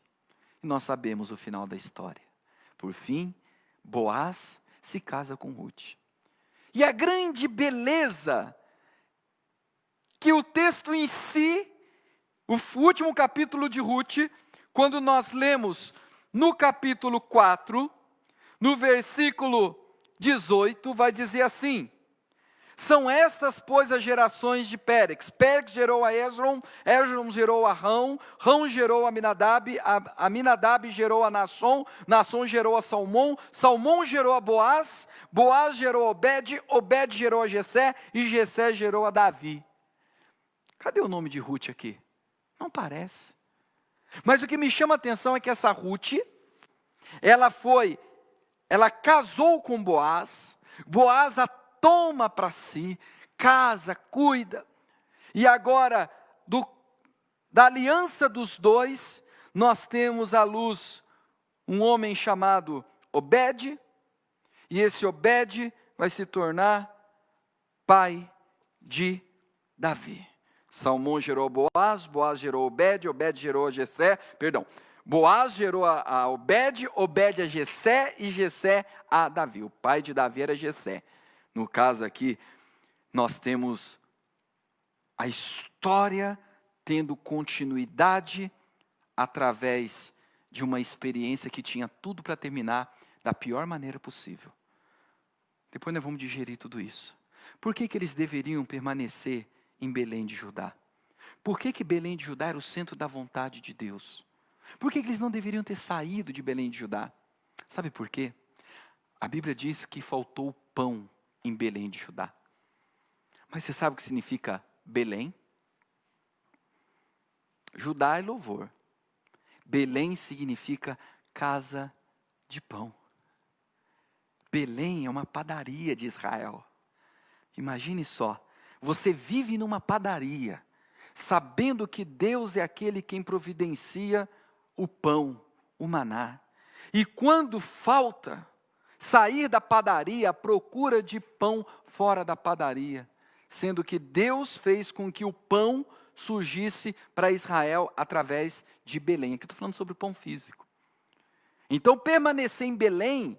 E nós sabemos o final da história. Por fim, Boaz se casa com Ruth. E a grande beleza que o texto em si, o último capítulo de Ruth, quando nós lemos no capítulo 4, no versículo 18, vai dizer assim: são estas, pois, as gerações de Pérex. Pérex gerou a Esrom, Esrom gerou a Rão, Rão gerou a Aminadab, Aminadab gerou a Naasson, Naasson gerou a Salmão, Salmão gerou a Boaz, Boaz gerou a Obed, Obed gerou a Jessé, e Jessé gerou a Davi. Cadê o nome de Ruth aqui? Não parece. Mas o que me chama a atenção é que essa Ruth, ela casou com Boaz, Boaz a toma para si, casa, cuida. E agora, da aliança dos dois, nós temos à luz um homem chamado Obed, e esse Obed vai se tornar pai de Davi. Salmão gerou Boaz, Boaz gerou Obed, Obed gerou a Jessé, Boaz gerou a Obed, Obed a Jessé, e Jessé a Davi. O pai de Davi era Jessé. No caso aqui, nós temos a história tendo continuidade através de uma experiência que tinha tudo para terminar da pior maneira possível. Depois nós vamos digerir tudo isso. Por que eles deveriam permanecer em Belém de Judá? Por que Belém de Judá era o centro da vontade de Deus? Por que eles não deveriam ter saído de Belém de Judá? Sabe por quê? A Bíblia diz que faltou pão em Belém de Judá. Mas você sabe o que significa Belém? Judá é louvor. Belém significa casa de pão. Belém é uma padaria de Israel. Imagine só, você vive numa padaria, sabendo que Deus é aquele quem providencia o pão, o maná. E quando falta, sair da padaria à procura de pão fora da padaria, sendo que Deus fez com que o pão surgisse para Israel através de Belém. Aqui estou falando sobre o pão físico. Então permanecer em Belém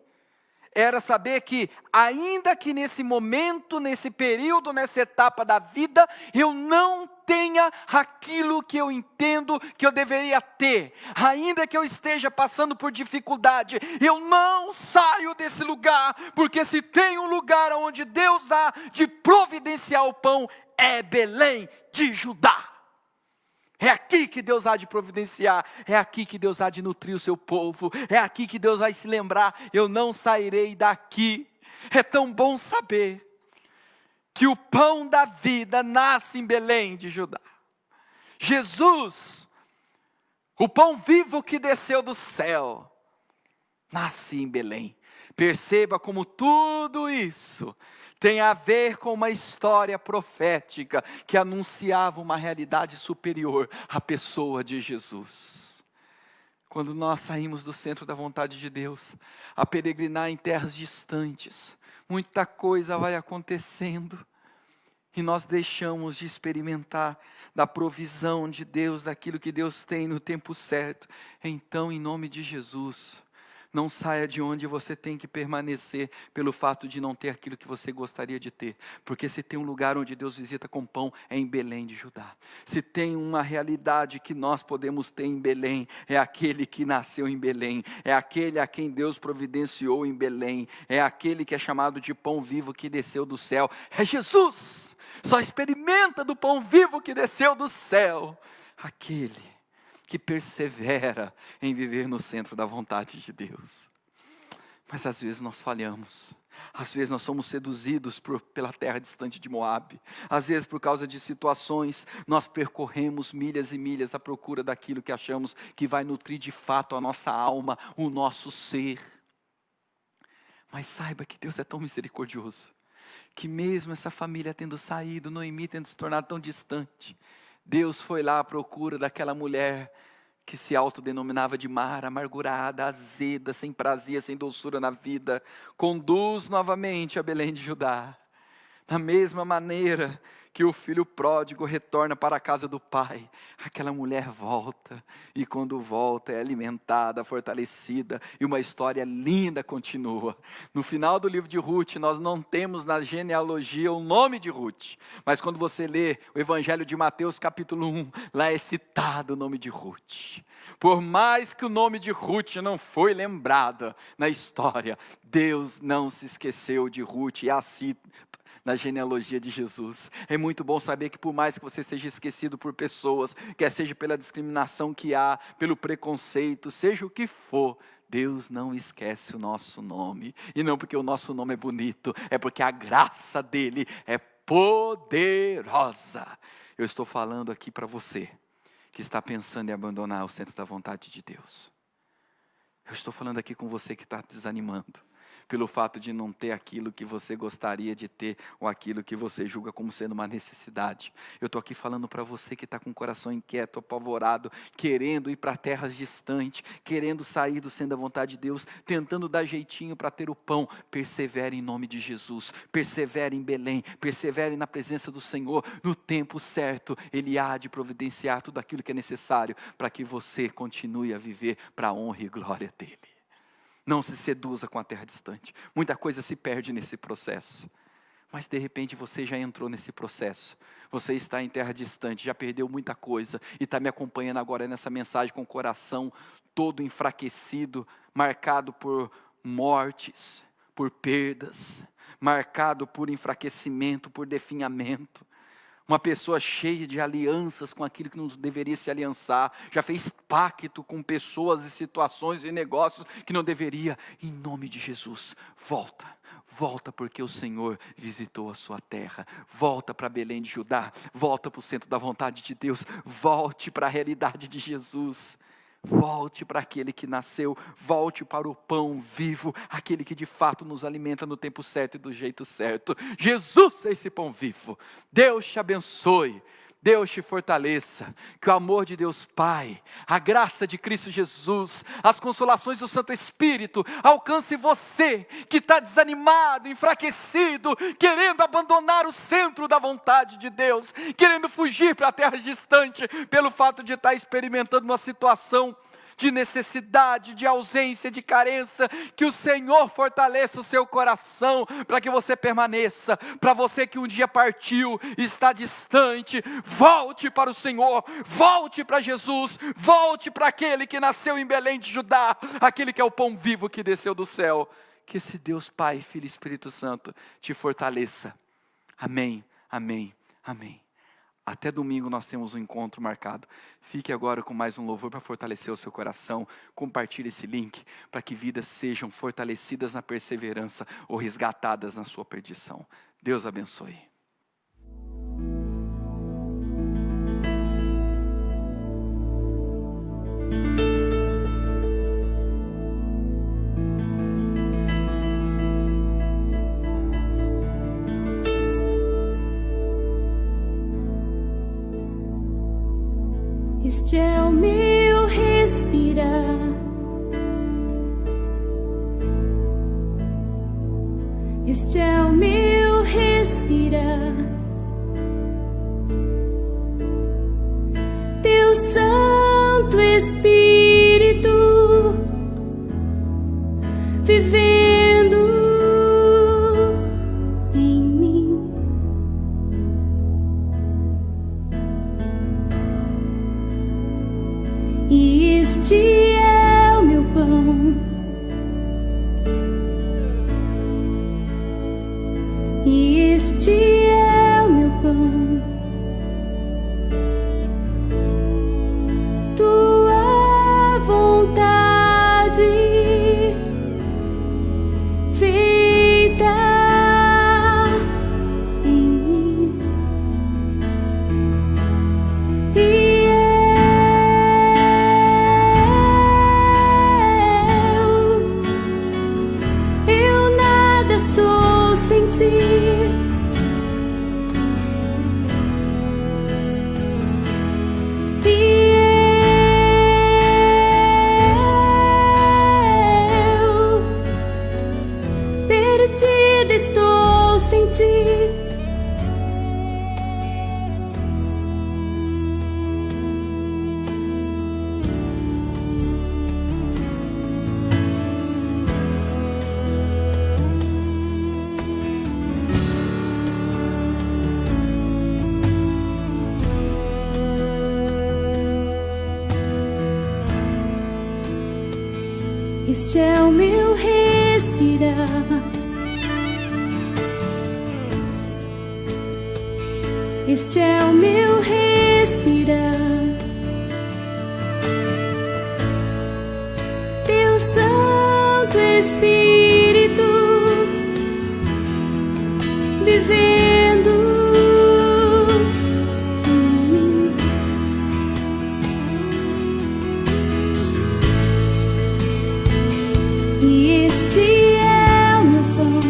era saber que, ainda que nesse momento, nesse período, nessa etapa da vida, eu não tenha aquilo que eu entendo que eu deveria ter, ainda que eu esteja passando por dificuldade, eu não saio desse lugar, porque se tem um lugar onde Deus há de providenciar o pão, é Belém de Judá. É aqui que Deus há de providenciar, é aqui que Deus há de nutrir o seu povo, é aqui que Deus vai se lembrar: eu não sairei daqui. É tão bom saber que o pão da vida nasce em Belém de Judá. Jesus, o pão vivo que desceu do céu, nasce em Belém. Perceba como tudo isso tem a ver com uma história profética que anunciava uma realidade superior à pessoa de Jesus. Quando nós saímos do centro da vontade de Deus, a peregrinar em terras distantes, muita coisa vai acontecendo, e nós deixamos de experimentar da provisão de Deus, daquilo que Deus tem no tempo certo. Então, em nome de Jesus, não saia de onde você tem que permanecer pelo fato de não ter aquilo que você gostaria de ter. Porque se tem um lugar onde Deus visita com pão, é em Belém de Judá. Se tem uma realidade que nós podemos ter em Belém, é aquele que nasceu em Belém. É aquele a quem Deus providenciou em Belém. É aquele que é chamado de pão vivo que desceu do céu. É Jesus! Só experimenta do pão vivo que desceu do céu aquele que persevera em viver no centro da vontade de Deus. Mas às vezes nós falhamos, às vezes nós somos seduzidos pela terra distante de Moabe, às vezes por causa de situações, nós percorremos milhas e milhas à procura daquilo que achamos que vai nutrir de fato a nossa alma, o nosso ser. Mas saiba que Deus é tão misericordioso, que mesmo essa família tendo saído, Noemi tendo se tornado tão distante, Deus foi lá à procura daquela mulher que se autodenominava de Mara, amargurada, azeda, sem prazer, sem doçura na vida. Conduz novamente a Belém de Judá. Da mesma maneira que o filho pródigo retorna para a casa do pai, aquela mulher volta, e quando volta é alimentada, fortalecida, e uma história linda continua. No final do livro de Ruth, nós não temos na genealogia o nome de Ruth, mas quando você lê o Evangelho de Mateus capítulo 1, lá é citado o nome de Ruth. Por mais que o nome de Ruth não foi lembrado na história, Deus não se esqueceu de Ruth e a cita na genealogia de Jesus. É muito bom saber que por mais que você seja esquecido por pessoas, quer seja pela discriminação que há, pelo preconceito, seja o que for, Deus não esquece o nosso nome. E não porque o nosso nome é bonito, é porque a graça dele é poderosa. Eu estou falando aqui para você que está pensando em abandonar o centro da vontade de Deus. Eu estou falando aqui com você que está desanimando pelo fato de não ter aquilo que você gostaria de ter, ou aquilo que você julga como sendo uma necessidade. Eu estou aqui falando para você que está com o coração inquieto, apavorado, querendo ir para terras distantes, querendo sair do centro da vontade de Deus, tentando dar jeitinho para ter o pão. Persevere em nome de Jesus, persevere em Belém, persevere na presença do Senhor. No tempo certo, Ele há de providenciar tudo aquilo que é necessário para que você continue a viver para a honra e glória dEle. Não se seduza com a terra distante. Muita coisa se perde nesse processo. Mas de repente você já entrou nesse processo. Você está em terra distante, já perdeu muita coisa. E está me acompanhando agora nessa mensagem com o coração todo enfraquecido, marcado por mortes, por perdas, marcado por enfraquecimento, por definhamento. Uma pessoa cheia de alianças com aquilo que não deveria se aliançar. Já fez pacto com pessoas e situações e negócios que não deveria. Em nome de Jesus, volta. Volta porque o Senhor visitou a sua terra. Volta para Belém de Judá. Volta para o centro da vontade de Deus. Volte para a realidade de Jesus. Volte para aquele que nasceu, volte para o pão vivo, aquele que de fato nos alimenta no tempo certo e do jeito certo. Jesus é esse pão vivo. Deus te abençoe, Deus te fortaleça, que o amor de Deus Pai, a graça de Cristo Jesus, as consolações do Santo Espírito, alcance você que está desanimado, enfraquecido, querendo abandonar o centro da vontade de Deus, querendo fugir para terras distantes, pelo fato de estar experimentando uma situação de necessidade, de ausência, de carência. Que o Senhor fortaleça o seu coração, para que você permaneça. Para você que um dia partiu, está distante, volte para o Senhor, volte para Jesus, volte para aquele que nasceu em Belém de Judá, aquele que é o pão vivo que desceu do céu. Que esse Deus Pai, Filho e Espírito Santo te fortaleça. Amém, amém, amém. Até domingo nós temos um encontro marcado. Fique agora com mais um louvor para fortalecer o seu coração. Compartilhe esse link para que vidas sejam fortalecidas na perseverança ou resgatadas na sua perdição. Deus abençoe. Este é o meu respirar, este é o meu respirar. Teu Santo Espírito vivendo em mim. E este é o meu pão, e este é o meu pão. Tua vontade Este é o meu respirar. Este é o meu respirar. Teu Santo Espírito vivendo em mim. E este é o meu pão.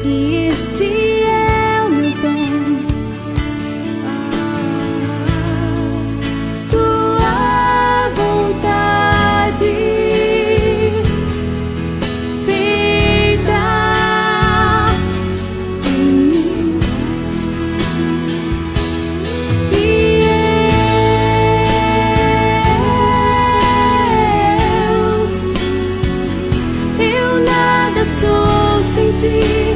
E este é o meu pão. Tua vontade feita em mim. E eu nada sou sem ti.